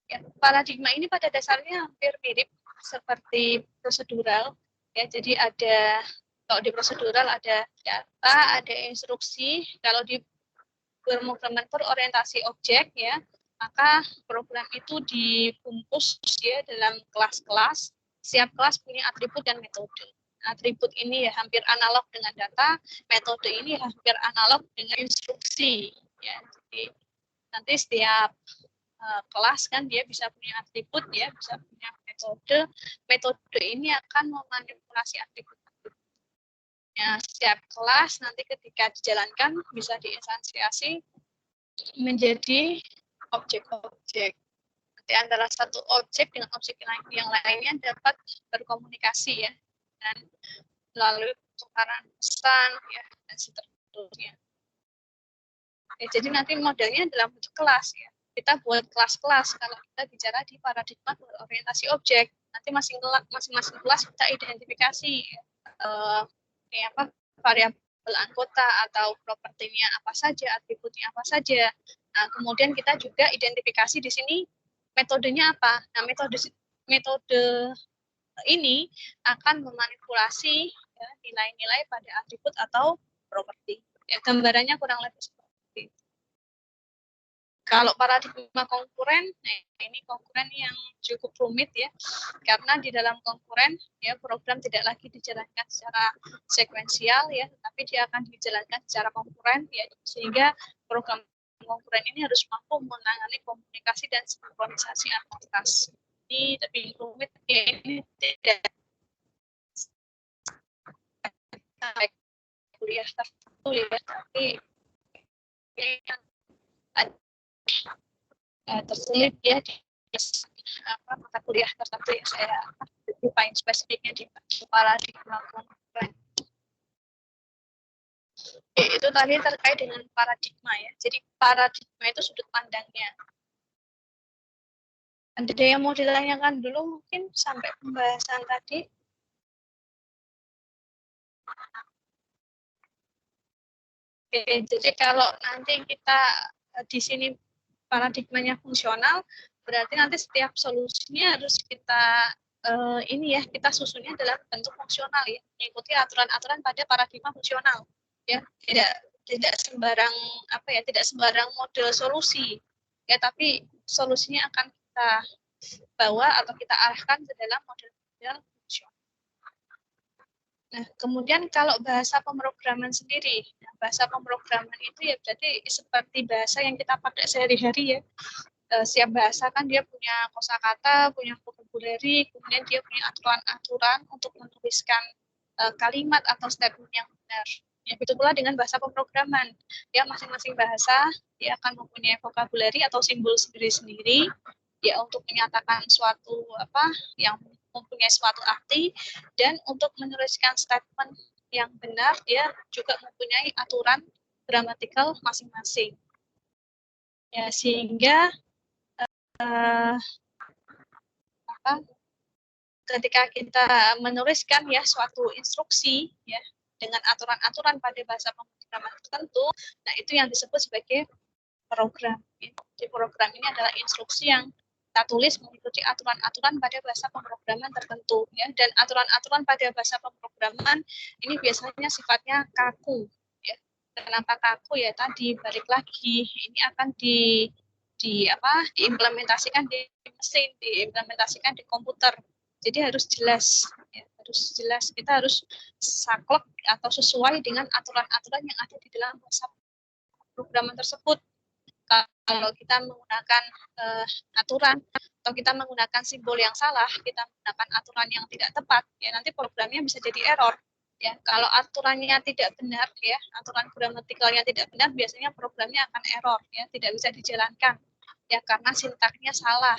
Speaker 1: Ya, paradigma ini pada dasarnya hampir mirip seperti prosedural ya. Jadi kalau di prosedural ada data, ada instruksi. Kalau di pemrograman berorientasi objek ya, maka program itu dibungkus ya dalam kelas-kelas. Setiap kelas punya atribut dan metode. Atribut ini ya hampir analog dengan data, metode ini hampir analog dengan instruksi ya. Jadi nanti setiap kelas kan dia bisa punya atribut ya, bisa punya metode. Metode ini akan memanipulasi atribut. Ya, setiap kelas nanti ketika dijalankan bisa diinstansiasi menjadi objek-objek. Nanti antara satu objek dengan objek yang lainnya dapat berkomunikasi ya, dan melalui pertukaran pesan ya, dan seterusnya. Ya, jadi nanti modelnya dalam bentuk kelas ya. Kita buat kelas-kelas kalau kita bicara di paradigma berorientasi objek. Nanti masing-masing kelas kita identifikasi variabel anggota atau propertinya apa saja, atributnya apa saja. Nah, kemudian kita juga identifikasi di sini metodenya apa. Nah, metode ini akan memanipulasi ya, nilai-nilai pada atribut atau properti. Ya, gambarannya kurang lebih seperti itu. Kalau paradigma konkuren, nah ini konkuren yang cukup rumit ya, karena di dalam konkuren ya program tidak lagi dijalankan secara sekuensial ya, tapi dia akan dijalankan secara konkuren ya, sehingga program konkuren ini harus mampu menangani komunikasi dan sinkronisasi antar kelas. Ini lebih rumit ya, ini tidak kuliah tertentu ya, tapi terselip ya di mata kuliah tertentu ya, saya define spesifiknya di paradigma konkuren. Itu tadi terkait dengan paradigma ya. Jadi paradigma itu sudut pandangnya. Ada yang mau ditanyakan dulu mungkin sampai pembahasan tadi? Oke, jadi kalau nanti kita di sini paradigmanya fungsional, berarti nanti setiap solusinya harus kita kita susunnya dalam bentuk fungsional ya, mengikuti aturan-aturan pada paradigma fungsional ya, tidak sembarang tidak sembarang model solusi ya, tapi solusinya akan kita bawa atau kita arahkan ke dalam model-model fungsional. Nah, kemudian kalau bahasa pemrograman sendiri, bahasa pemrograman itu ya berarti seperti bahasa yang kita pakai sehari-hari ya. Setiap bahasa kan dia punya kosakata, punya vocabulary, kemudian dia punya aturan-aturan untuk menuliskan kalimat atau statement yang benar. Ya, begitu pula dengan bahasa pemrograman. Ya, masing-masing bahasa dia akan mempunyai vocabulary atau simbol sendiri-sendiri ya untuk menyatakan suatu yang mempunyai suatu arti, dan untuk menuliskan statement yang benar dia juga mempunyai aturan gramatikal masing-masing. Ya, sehingga ketika kita menuliskan ya suatu instruksi ya dengan aturan-aturan pada bahasa pemrograman tertentu, nah itu yang disebut sebagai program. Jadi program ini adalah instruksi yang kita tulis mengikuti aturan-aturan pada bahasa pemrograman tertentu ya, dan aturan-aturan pada bahasa pemrograman ini biasanya sifatnya kaku ya. Kenapa kaku ya, tadi balik lagi ini akan diimplementasikan di mesin, diimplementasikan di komputer. Jadi harus jelas, ya, harus jelas. Kita harus saklek atau sesuai dengan aturan-aturan yang ada di dalam bahasa programan tersebut. Kalau kita menggunakan aturan atau kita menggunakan simbol yang salah, kita menggunakan aturan yang tidak tepat, ya nanti programnya bisa jadi error. Ya, kalau aturannya tidak benar, ya aturan gramatikalnya tidak benar, biasanya programnya akan error, ya tidak bisa dijalankan, ya karena sintaknya salah.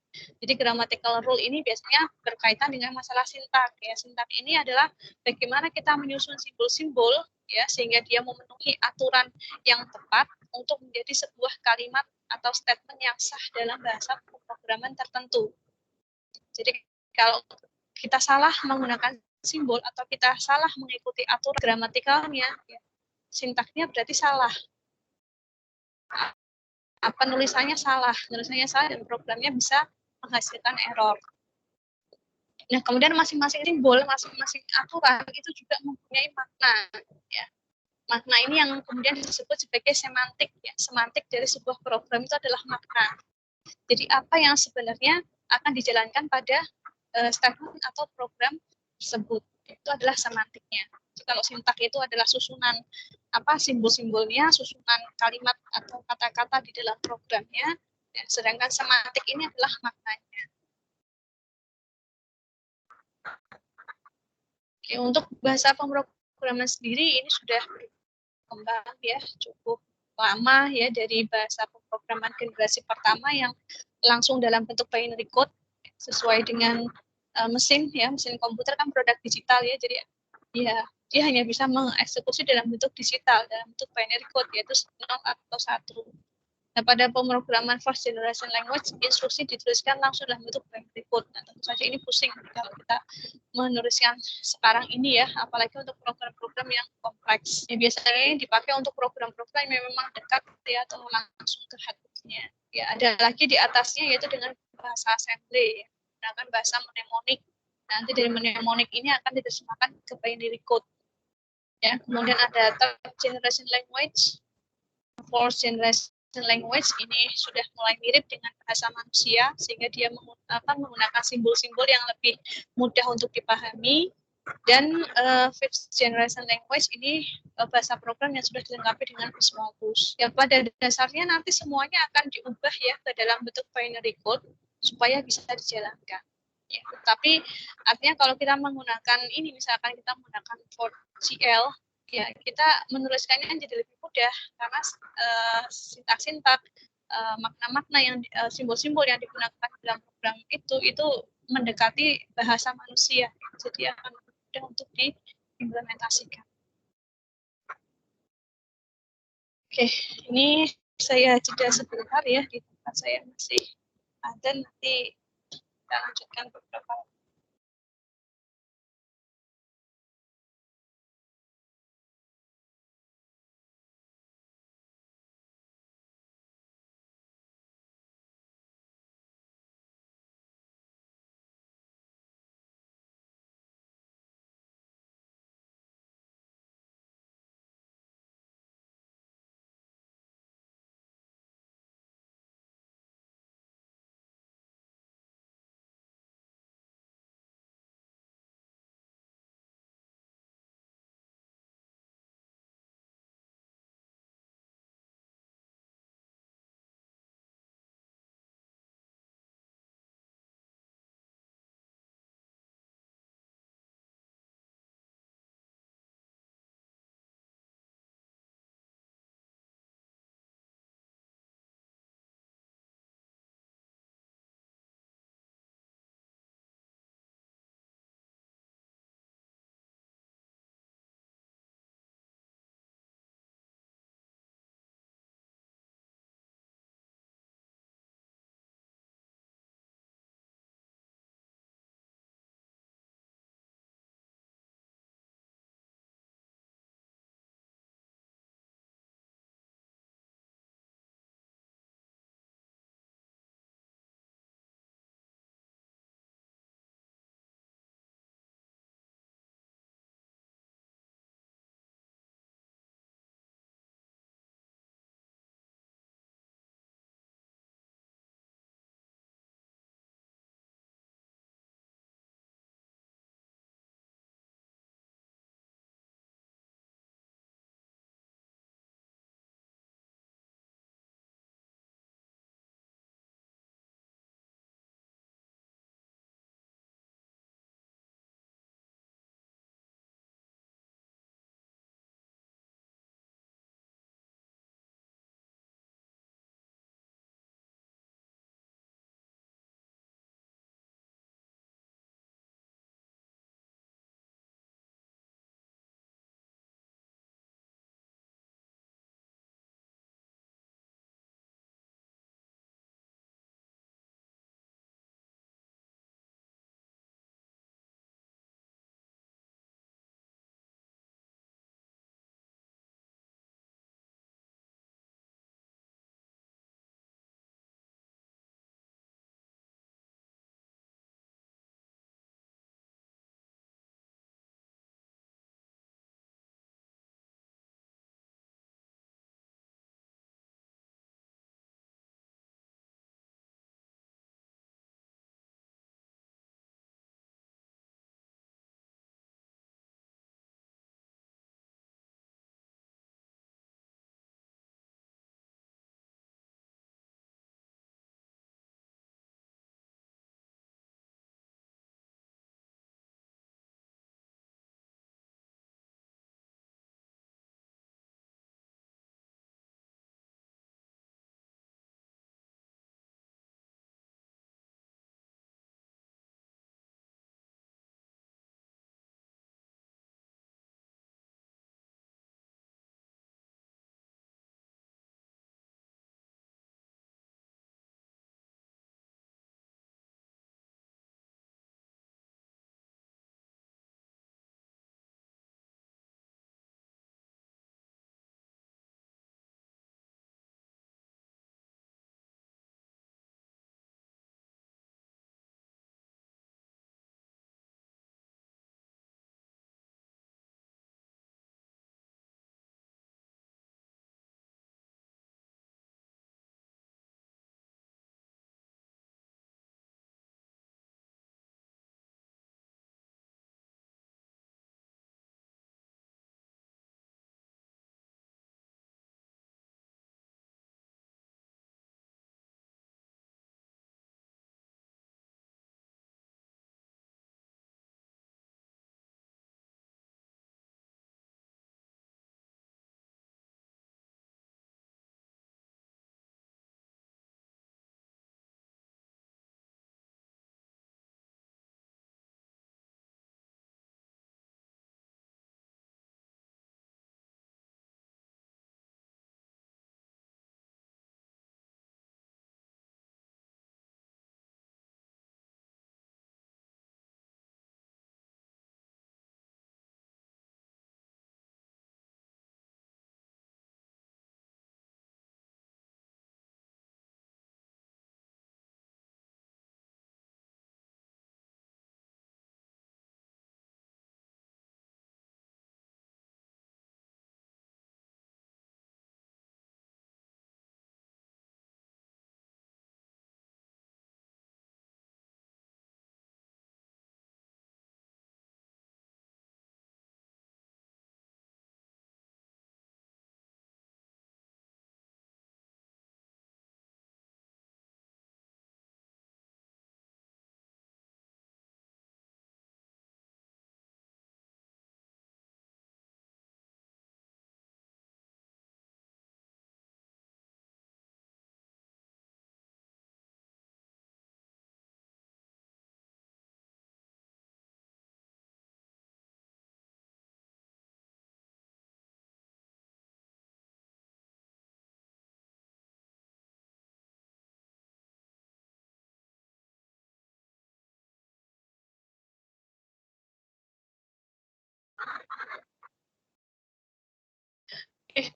Speaker 1: Jadi grammatical rule ini biasanya berkaitan dengan masalah sintak. Ya, sintak ini adalah bagaimana kita menyusun simbol-simbol, ya sehingga dia memenuhi aturan yang tepat untuk menjadi sebuah kalimat atau statement yang sah dalam bahasa pemrograman tertentu. Jadi kalau kita salah menggunakan simbol atau kita salah mengikuti aturan gramatikalnya, ya, sintaknya berarti salah. Penulisannya salah dan programnya bisa menghasilkan error. Nah, kemudian masing-masing simbol, masing-masing aturan itu juga mempunyai makna. Ya. Makna ini yang kemudian disebut sebagai semantik. Ya. Semantik dari sebuah program itu adalah makna. Jadi apa yang sebenarnya akan dijalankan pada statement atau program tersebut, itu adalah semantiknya. Jadi, kalau sintak itu adalah susunan simbol-simbolnya, susunan kalimat atau kata-kata di dalam programnya, ya, sedangkan semantik ini adalah maknanya. Oke, untuk bahasa pemrograman sendiri ini sudah berkembang ya cukup lama ya, dari bahasa pemrograman generasi pertama yang langsung dalam bentuk binary code sesuai dengan mesin komputer kan produk digital ya, jadi ya dia hanya bisa mengeksekusi dalam bentuk digital, dalam bentuk binary code yaitu 0 atau 1. Nah, pada pemrograman first generation language, instruksi dituliskan langsung dalam bentuk binary code. Nah, tentu saja ini pusing kalau kita menuliskan sekarang ini ya, apalagi untuk program-program yang kompleks. Ya, biasanya dipakai untuk program-program yang memang dekat ya, atau langsung ke hardware-nya. Ya, ada lagi di atasnya yaitu dengan bahasa assembly, ya, menggunakan bahasa mnemonik. Nanti dari mnemonik ini akan diterjemahkan ke binary code. Ya, kemudian ada third generation language, fourth generation language ini sudah mulai mirip dengan bahasa manusia, sehingga dia menggunakan simbol-simbol yang lebih mudah untuk dipahami. Dan fifth generation language ini bahasa program yang sudah dilengkapi dengan small tools. Ya, pada dasarnya nanti semuanya akan diubah ya ke dalam bentuk binary code supaya bisa dijalankan. Ya, tapi artinya kalau kita menggunakan ini, misalkan kita menggunakan 4GL, ya kita menuliskannya jadi lebih mudah karena sintak-sintak, makna-makna yang simbol-simbol yang digunakan dalam program itu mendekati bahasa manusia, jadi akan mudah untuk diimplementasikan. Oke, ini saya jeda sebentar ya, di tempat saya masih ada, nanti kita lanjutkan beberapa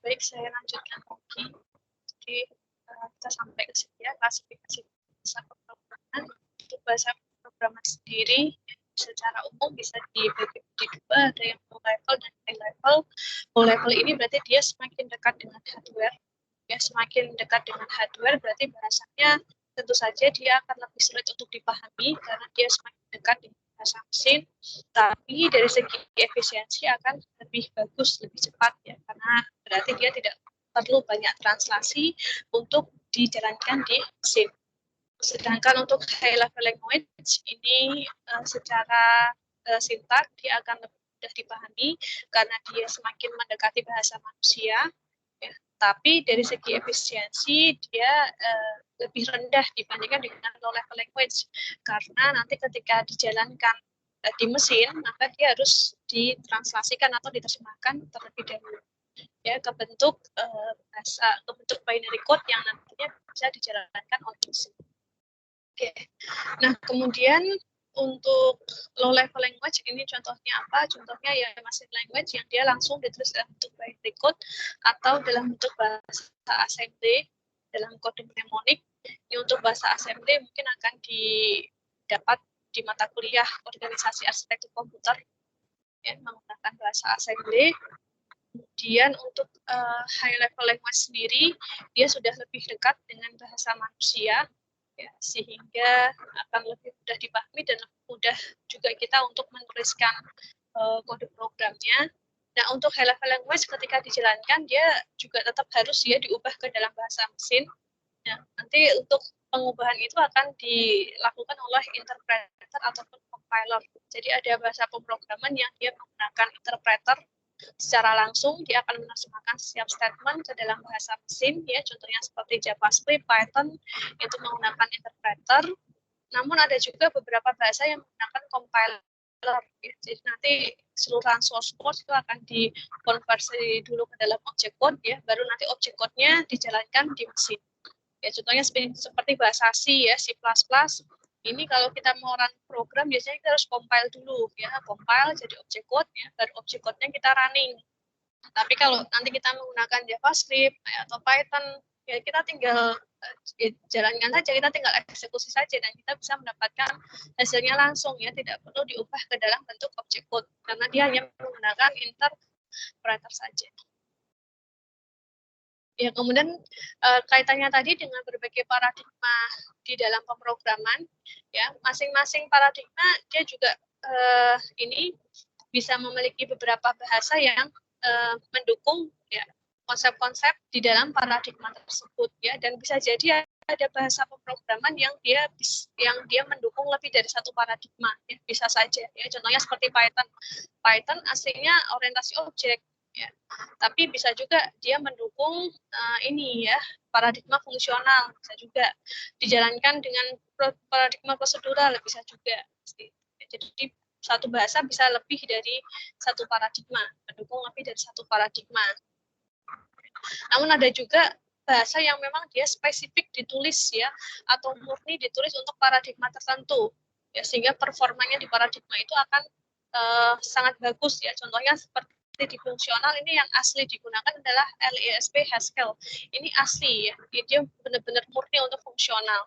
Speaker 1: Baik, saya lanjutkan lagi. Jadi kita sampai ke sini ya, klasifikasi bahasa pemrograman. Untuk bahasa pemrograman sendiri secara umum bisa dibagi di dua, ada yang low level dan high level. Low level ini berarti dia semakin dekat dengan hardware. Ya, semakin dekat dengan hardware berarti bahasanya tentu saja dia akan lebih sulit untuk dipahami karena dia semakin dekat dengan bahasa mesin, tapi dari segi efisiensi akan lebih bagus, lebih cepat ya, karena berarti dia tidak perlu banyak translasi untuk dijalankan di mesin. Sedangkan untuk high level language ini secara sintak dia akan lebih mudah dipahami karena dia semakin mendekati bahasa manusia, ya. Tapi dari segi efisiensi dia lebih rendah dibandingkan dengan low level language karena nanti ketika dijalankan di mesin maka dia harus ditranslasikan atau diterjemahkan terlebih dahulu ya ke bentuk binary code yang nantinya bisa dijalankan oleh mesin. Oke. Nah, kemudian untuk low level language ini contohnya apa? Contohnya ya machine language yang dia langsung ditulis dalam bentuk binary code atau dalam bentuk bahasa assembly dalam kode mnemonik. Ini untuk bahasa assembly mungkin akan didapat di mata kuliah organisasi arsitektur komputer ya, menggunakan bahasa assembly. Kemudian untuk high level language sendiri dia sudah lebih dekat dengan bahasa manusia. Ya, sehingga akan lebih mudah dipahami dan lebih mudah juga kita untuk menuliskan kode programnya. Nah, untuk high level language ketika dijalankan dia juga tetap harus ya diubah ke dalam bahasa mesin. Nah, nanti untuk pengubahan itu akan dilakukan oleh interpreter ataupun compiler. Jadi ada bahasa pemrograman yang dia menggunakan interpreter secara langsung, dia akan menerjemahkan setiap statement ke dalam bahasa mesin ya, contohnya seperti JavaScript, Python itu menggunakan interpreter. Namun ada juga beberapa bahasa yang menggunakan compiler ya. Jadi nanti keseluruhan source code itu akan dikonversi dulu ke dalam object code ya, baru nanti object code-nya dijalankan di mesin. Ya, contohnya seperti bahasa C ya, C++. Ini kalau kita mau run program biasanya kita harus compile dulu ya, compile jadi object code ya, baru object code-nya kita running. Tapi kalau nanti kita menggunakan JavaScript atau Python ya kita tinggal jalankan saja, kita tinggal eksekusi saja dan kita bisa mendapatkan hasilnya langsung ya, tidak perlu diubah ke dalam bentuk object code karena dia hanya menggunakan interpreter saja. Ya, kemudian kaitannya tadi dengan berbagai paradigma di dalam pemrograman, ya masing-masing paradigma dia juga ini bisa memiliki beberapa bahasa yang mendukung ya konsep-konsep di dalam paradigma tersebut ya, dan bisa jadi ada bahasa pemrograman yang dia mendukung lebih dari satu paradigma ya, bisa saja ya, contohnya seperti Python. Python aslinya orientasi objek ya, tapi bisa juga dia mendukung ini ya paradigma fungsional, bisa juga dijalankan dengan paradigma prosedural, bisa juga. Jadi satu bahasa bisa lebih dari satu paradigma, mendukung lebih dari satu paradigma. Namun ada juga bahasa yang memang dia spesifik ditulis ya, atau murni ditulis untuk paradigma tertentu ya, sehingga performanya di paradigma itu akan sangat bagus ya. Contohnya seperti di fungsional ini yang asli digunakan adalah LISP Haskell. Ini asli ya, dia benar-benar murni untuk fungsional.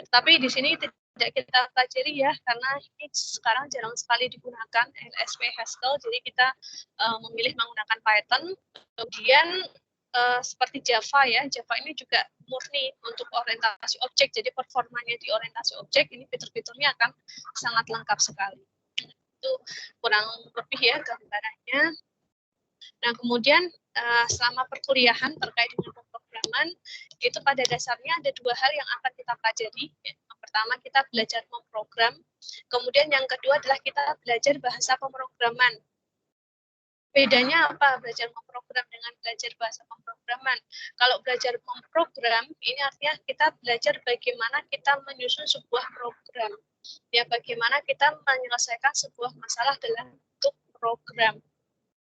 Speaker 1: Tapi di sini tidak kita pelajari ya, karena ini sekarang jarang sekali digunakan LISP Haskell, jadi kita memilih menggunakan Python. Kemudian seperti Java ya, Java ini juga murni untuk orientasi objek, jadi performanya di orientasi objek ini fitur-fiturnya akan sangat lengkap sekali. Itu kurang lebih ya gambarannya. Nah, kemudian selama perkuliahan terkait dengan pemrograman, itu pada dasarnya ada dua hal yang akan kita pelajari. Yang pertama, kita belajar memprogram. Kemudian yang kedua adalah kita belajar bahasa pemrograman. Bedanya apa belajar memprogram dengan belajar bahasa pemrograman? Kalau belajar memprogram, ini artinya kita belajar bagaimana kita menyusun sebuah program. Ya, bagaimana kita menyelesaikan sebuah masalah dalam bentuk program.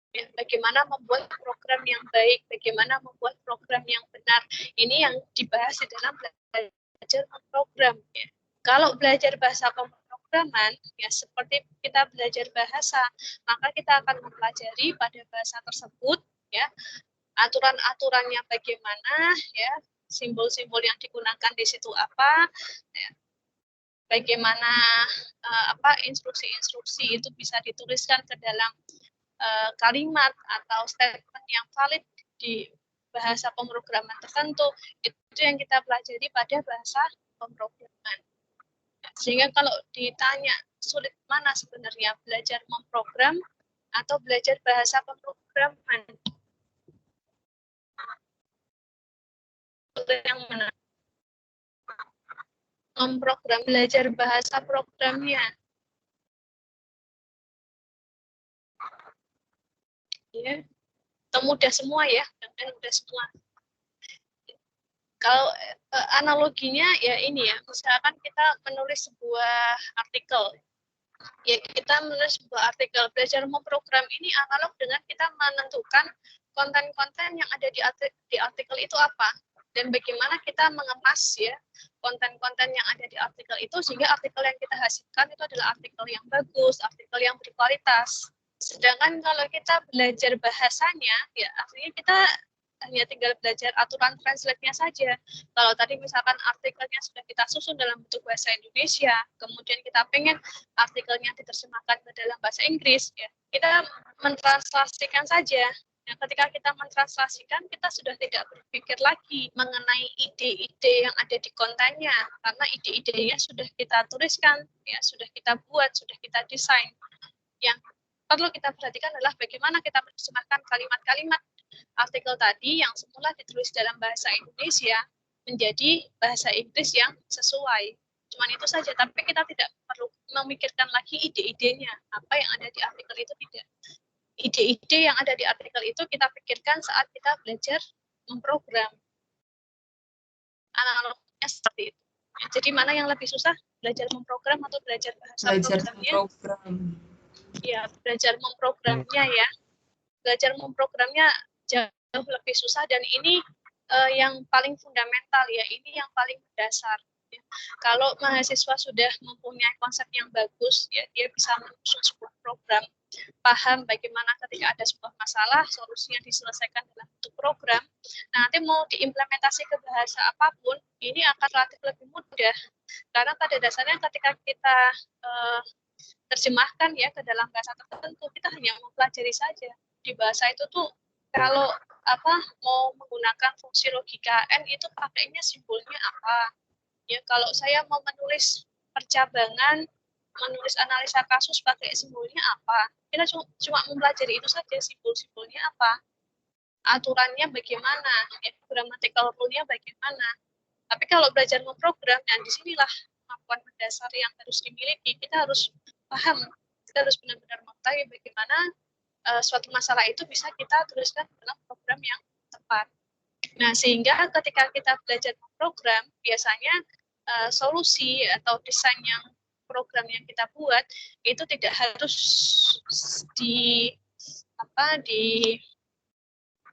Speaker 1: Ya, bagaimana membuat program yang baik, bagaimana membuat program yang benar. Ini yang dibahas di dalam belajar memprogram. Ya. Kalau belajar bahasa pemrograman, ya seperti kita kita belajar bahasa, maka kita akan mempelajari pada bahasa tersebut ya aturan-aturannya bagaimana ya, simbol-simbol yang digunakan di situ apa ya, bagaimana instruksi-instruksi itu bisa dituliskan ke dalam kalimat atau statement yang valid di bahasa pemrograman tertentu. Itu yang kita pelajari pada bahasa pemrograman. Sehingga kalau ditanya sulit mana sebenarnya, belajar memprogram atau belajar bahasa pemrograman, yang mana? Memprogram, belajar bahasa programnya. Ya, itu mudah semua ya, dan mudah semua. Kalau analoginya ya ini ya, misalkan kita menulis sebuah artikel, ya kita menulis sebuah artikel. Belajar memprogram ini analog dengan kita menentukan konten-konten yang ada di artikel itu apa, dan bagaimana kita mengemas ya konten-konten yang ada di artikel itu sehingga artikel yang kita hasilkan itu adalah artikel yang bagus, artikel yang berkualitas. Sedangkan kalau kita belajar bahasanya, ya artinya kita hanya tinggal belajar aturan translate-nya saja. Kalau tadi misalkan artikelnya sudah kita susun dalam bentuk bahasa Indonesia, kemudian kita pengen artikelnya diterjemahkan ke dalam bahasa Inggris, ya kita mentranslasikan saja. Nah, ketika kita mentranslasikan, kita sudah tidak berpikir lagi mengenai ide-ide yang ada di kontennya, karena ide-idenya sudah kita tuliskan, ya sudah kita buat, sudah kita desain. Yang perlu kita perhatikan adalah bagaimana kita menerjemahkan kalimat-kalimat artikel tadi yang semula ditulis dalam bahasa Indonesia menjadi bahasa Inggris yang sesuai. Cuman itu saja, tapi kita tidak perlu memikirkan lagi ide-idenya, apa yang ada di artikel itu tidak. Ide-ide yang ada di artikel itu kita pikirkan saat kita belajar memprogram. Analognya seperti itu. Ya, jadi mana yang lebih susah, belajar memprogram atau belajar bahasa programnya? Ya, belajar memprogramnya ya. Belajar memprogramnya jauh lebih susah, dan ini yang paling fundamental ya, ini yang paling mendasar. Ya. Kalau mahasiswa sudah mempunyai konsep yang bagus, ya dia bisa menyusun sebuah program, paham bagaimana ketika ada sebuah masalah, solusinya diselesaikan dalam bentuk program. Nah, nanti mau diimplementasi ke bahasa apapun, ini akan relatif lebih mudah. Karena pada dasarnya ketika kita terjemahkan ya ke dalam bahasa tertentu, kita hanya mempelajari saja. Di bahasa itu tuh kalau mau menggunakan fungsi logika N itu pakainya simbolnya apa? Ya, kalau saya mau menulis percabangan, menulis analisa kasus pakai simbolnya apa? Kita cuma mempelajari itu saja, simbol-simbolnya apa, aturannya bagaimana, ya, grammatical rule-nya bagaimana. Tapi kalau belajar memprogram, dan disinilah kemampuan mendasar yang harus dimiliki. Kita harus paham, kita harus benar-benar mengetahui bagaimana suatu masalah itu bisa kita tuliskan dalam program yang tepat. Nah, sehingga ketika kita belajar memprogram, biasanya solusi atau desain yang program yang kita buat itu tidak harus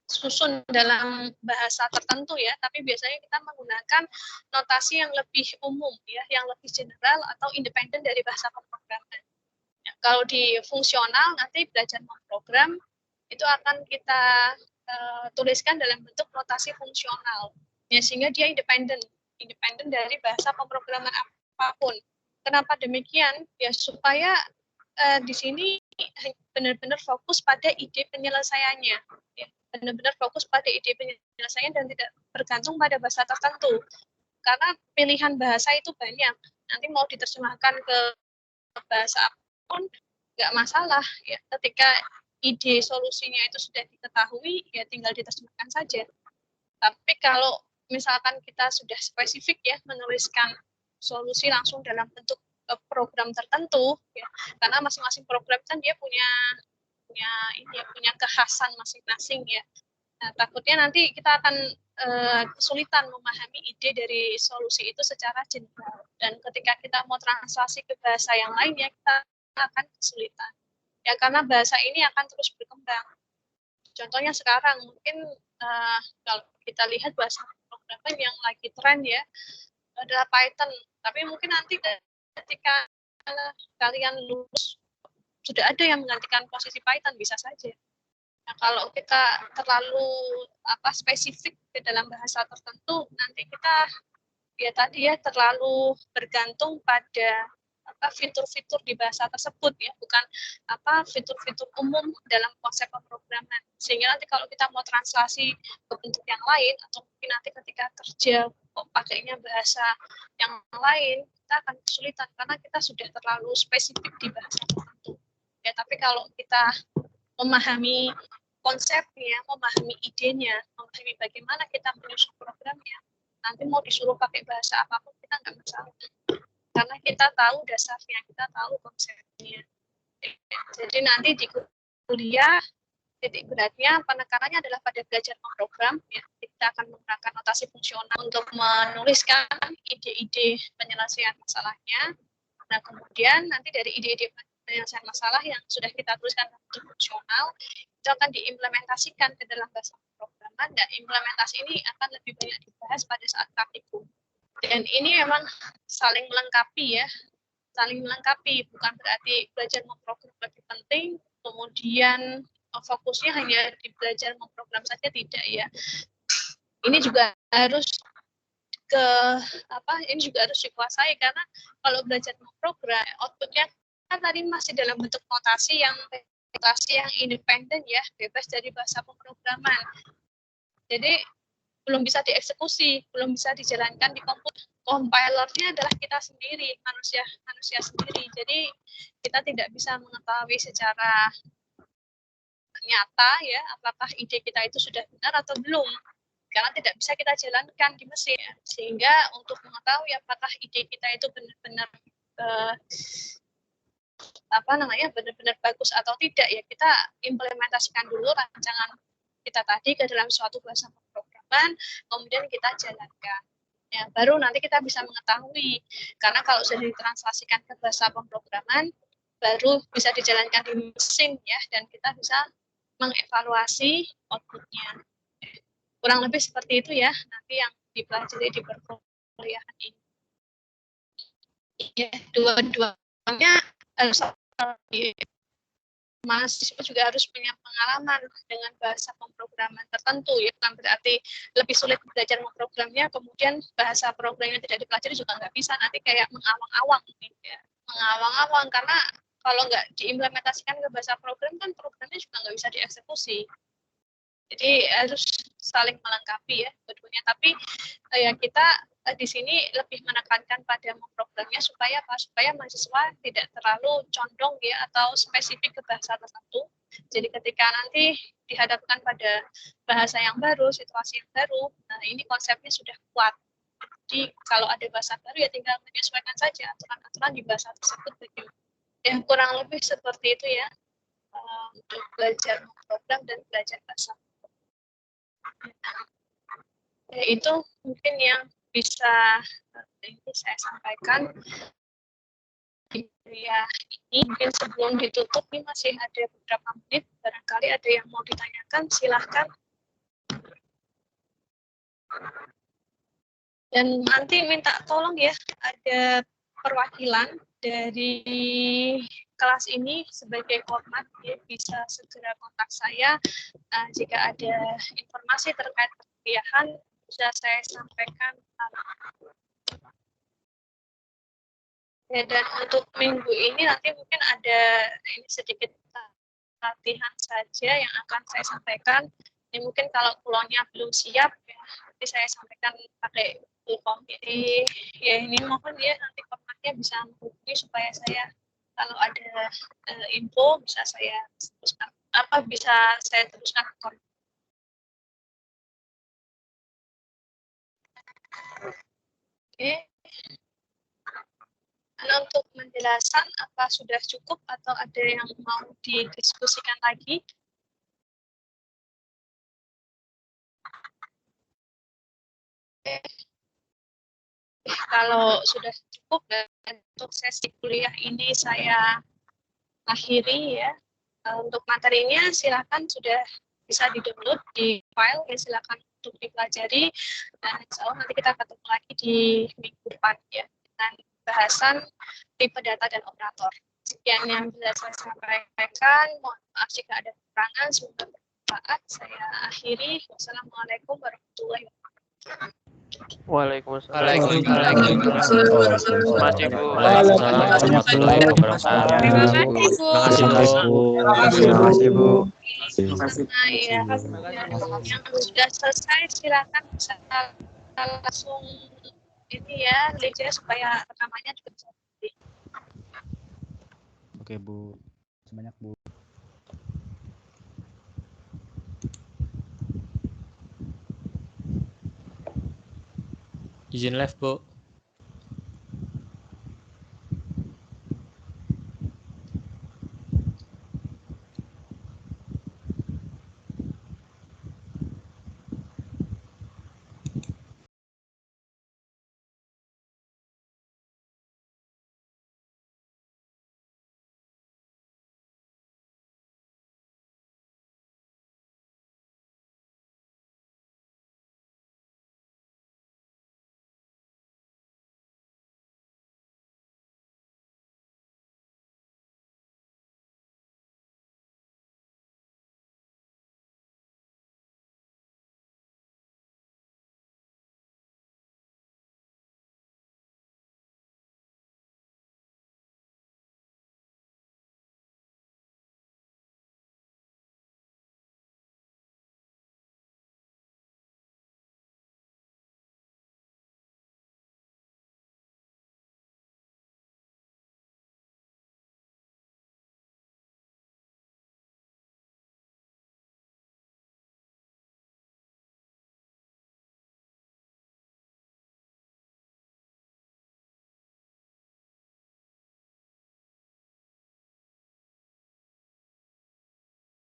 Speaker 1: disusun dalam bahasa tertentu ya, tapi biasanya kita menggunakan notasi yang lebih umum ya, yang lebih general atau independen dari bahasa pemrograman. Ya, kalau di fungsional nanti belajar memprogram itu akan kita tuliskan dalam bentuk notasi fungsional ya, sehingga dia independen dari bahasa pemrograman apapun. Kenapa demikian? Ya supaya di sini benar-benar fokus pada ide penyelesaiannya, ya, benar-benar fokus pada ide penyelesaian dan tidak bergantung pada bahasa tertentu. Karena pilihan bahasa itu banyak. Nanti mau diterjemahkan ke bahasa apapun nggak masalah ya. Ketika ide solusinya itu sudah diketahui, ya tinggal diterjemahkan saja. Tapi kalau misalkan kita sudah spesifik ya menuliskan solusi langsung dalam bentuk program tertentu ya, karena masing-masing program kan dia punya kekhasan masing-masing ya. Nah, takutnya nanti kita akan kesulitan memahami ide dari solusi itu secara general, dan ketika kita mau translasi ke bahasa yang lainnya kita akan kesulitan ya, karena bahasa ini akan terus berkembang. Contohnya sekarang mungkin kalau kita lihat bahasa programming yang lagi tren ya adalah Python, tapi mungkin nanti ketika kalian lulus sudah ada yang menggantikan posisi Python, bisa saja. Nah, kalau kita terlalu spesifik di dalam bahasa tertentu, nanti kita ya tadi ya terlalu bergantung pada fitur-fitur di bahasa tersebut ya, bukan fitur-fitur umum dalam konsep pemrograman. Sehingga nanti kalau kita mau translasi ke bentuk yang lain atau mungkin nanti ketika kerja kok pakainya bahasa yang lain, kita akan kesulitan karena kita sudah terlalu spesifik di bahasa tertentu. Ya, tapi kalau kita memahami konsepnya, memahami idenya, memahami bagaimana kita menyusun programnya, nanti mau disuruh pakai bahasa apapun kita nggak masalah. Karena kita tahu dasarnya, kita tahu konsepnya. Jadi nanti di kuliah, titik beratnya, penekanannya adalah pada belajar memprogram. Ya. Kita akan menggunakan notasi fungsional untuk menuliskan ide-ide penyelesaian masalahnya. Nah, kemudian nanti dari ide-ide penyelesaian masalah yang sudah kita tuliskan untuk fungsional, itu akan diimplementasikan ke dalam bahasa pemrograman, dan implementasi ini akan lebih banyak dibahas pada saat praktikum. Dan ini memang saling melengkapi ya, saling melengkapi, bukan berarti belajar memprogram lebih penting, kemudian fokusnya hanya di belajar memprogram saja, tidak ya. Ini juga harus ini juga harus dikuasai, karena kalau belajar memprogram, outputnya kan tadi masih dalam bentuk notasi yang independen ya, bebas dari bahasa pemrograman. Jadi belum bisa dieksekusi, belum bisa dijalankan di komputer. Compilernya adalah kita sendiri, manusia sendiri. Jadi kita tidak bisa mengetahui secara nyata ya apakah ide kita itu sudah benar atau belum, karena tidak bisa kita jalankan di mesin. Sehingga untuk mengetahui apakah ide kita itu benar-benar benar-benar bagus atau tidak, ya kita implementasikan dulu rancangan kita tadi ke dalam suatu bahasa pemrograman, kemudian kita jalankan. Ya, baru nanti kita bisa mengetahui, karena kalau sudah ditranslasikan ke bahasa pemrograman, baru bisa dijalankan di mesin ya, dan kita bisa mengevaluasi outputnya. Kurang lebih seperti itu ya, nanti yang dipelajari di perkuliahan ini. Ya, dua-duanya harus mahasiswa juga harus punya pengalaman dengan bahasa pemrograman tertentu ya, bukan berarti lebih sulit belajar memprogramnya kemudian bahasa programnya tidak dipelajari juga nggak bisa, nanti kayak mengawang-awang ya. Mengawang-awang karena kalau nggak diimplementasikan ke bahasa program kan programnya juga nggak bisa dieksekusi. Jadi harus saling melengkapi ya keduanya, tapi ya kita di sini lebih menekankan pada memprogramnya supaya mahasiswa tidak terlalu condong ya atau spesifik ke bahasa tertentu. Jadi ketika nanti dihadapkan pada bahasa yang baru, situasi yang baru, nah ini konsepnya sudah kuat. Jadi kalau ada bahasa baru ya tinggal menyesuaikan saja aturan-aturan di bahasa tersebut. Ya kurang lebih seperti itu ya untuk belajar memprogram dan belajar bahasa. Ya, itu mungkin yang bisa ini saya sampaikan di kuliah ini. Mungkin sebelum ditutup ini masih ada beberapa menit, barangkali ada yang mau ditanyakan, silahkan. Dan nanti minta tolong ya, ada perwakilan dari kelas ini sebagai format ya, bisa segera kontak saya jika ada informasi terkait perkuliahan bisa saya sampaikan. Ya, dan untuk minggu ini nanti mungkin ada ini sedikit latihan saja yang akan saya sampaikan. Ini mungkin kalau pulaunya belum siap ya, nanti saya sampaikan pakai Google. Jadi ya ini mohon ya nanti formatnya bisa menghubungi supaya saya kalau ada info bisa saya teruskan Oke. Dan untuk penjelasan apa sudah cukup atau ada yang mau didiskusikan lagi? Oke. Kalau sudah cukup dan untuk sesi kuliah ini saya akhiri ya. Untuk materinya silakan sudah bisa di-download di file ya, silakan untuk dipelajari dan insya Allah nanti kita ketemu lagi di minggu depan ya dengan bahasan tipe data dan operator. Sekian yang bisa saya sampaikan. Mohon maaf jika ada kekurangan. Semoga bermanfaat. Saya akhiri. Wassalamualaikum warahmatullahi wabarakatuh.
Speaker 9: Waalaikumsalam.
Speaker 5: Waalaikumsalam.
Speaker 9: Terima kasih, Bu.
Speaker 6: Waalaikumsalam warahmatullahi wabarakatuh.
Speaker 1: Terima kasih, Bu.
Speaker 6: Terima kasih, Bu.
Speaker 1: Nah, ya, yang sudah selesai silakan bisa langsung ini ya, linknya supaya rekamannya juga bisa.
Speaker 6: Oke, Bu. Sebanyak, Bu.
Speaker 9: Izin live, Bu.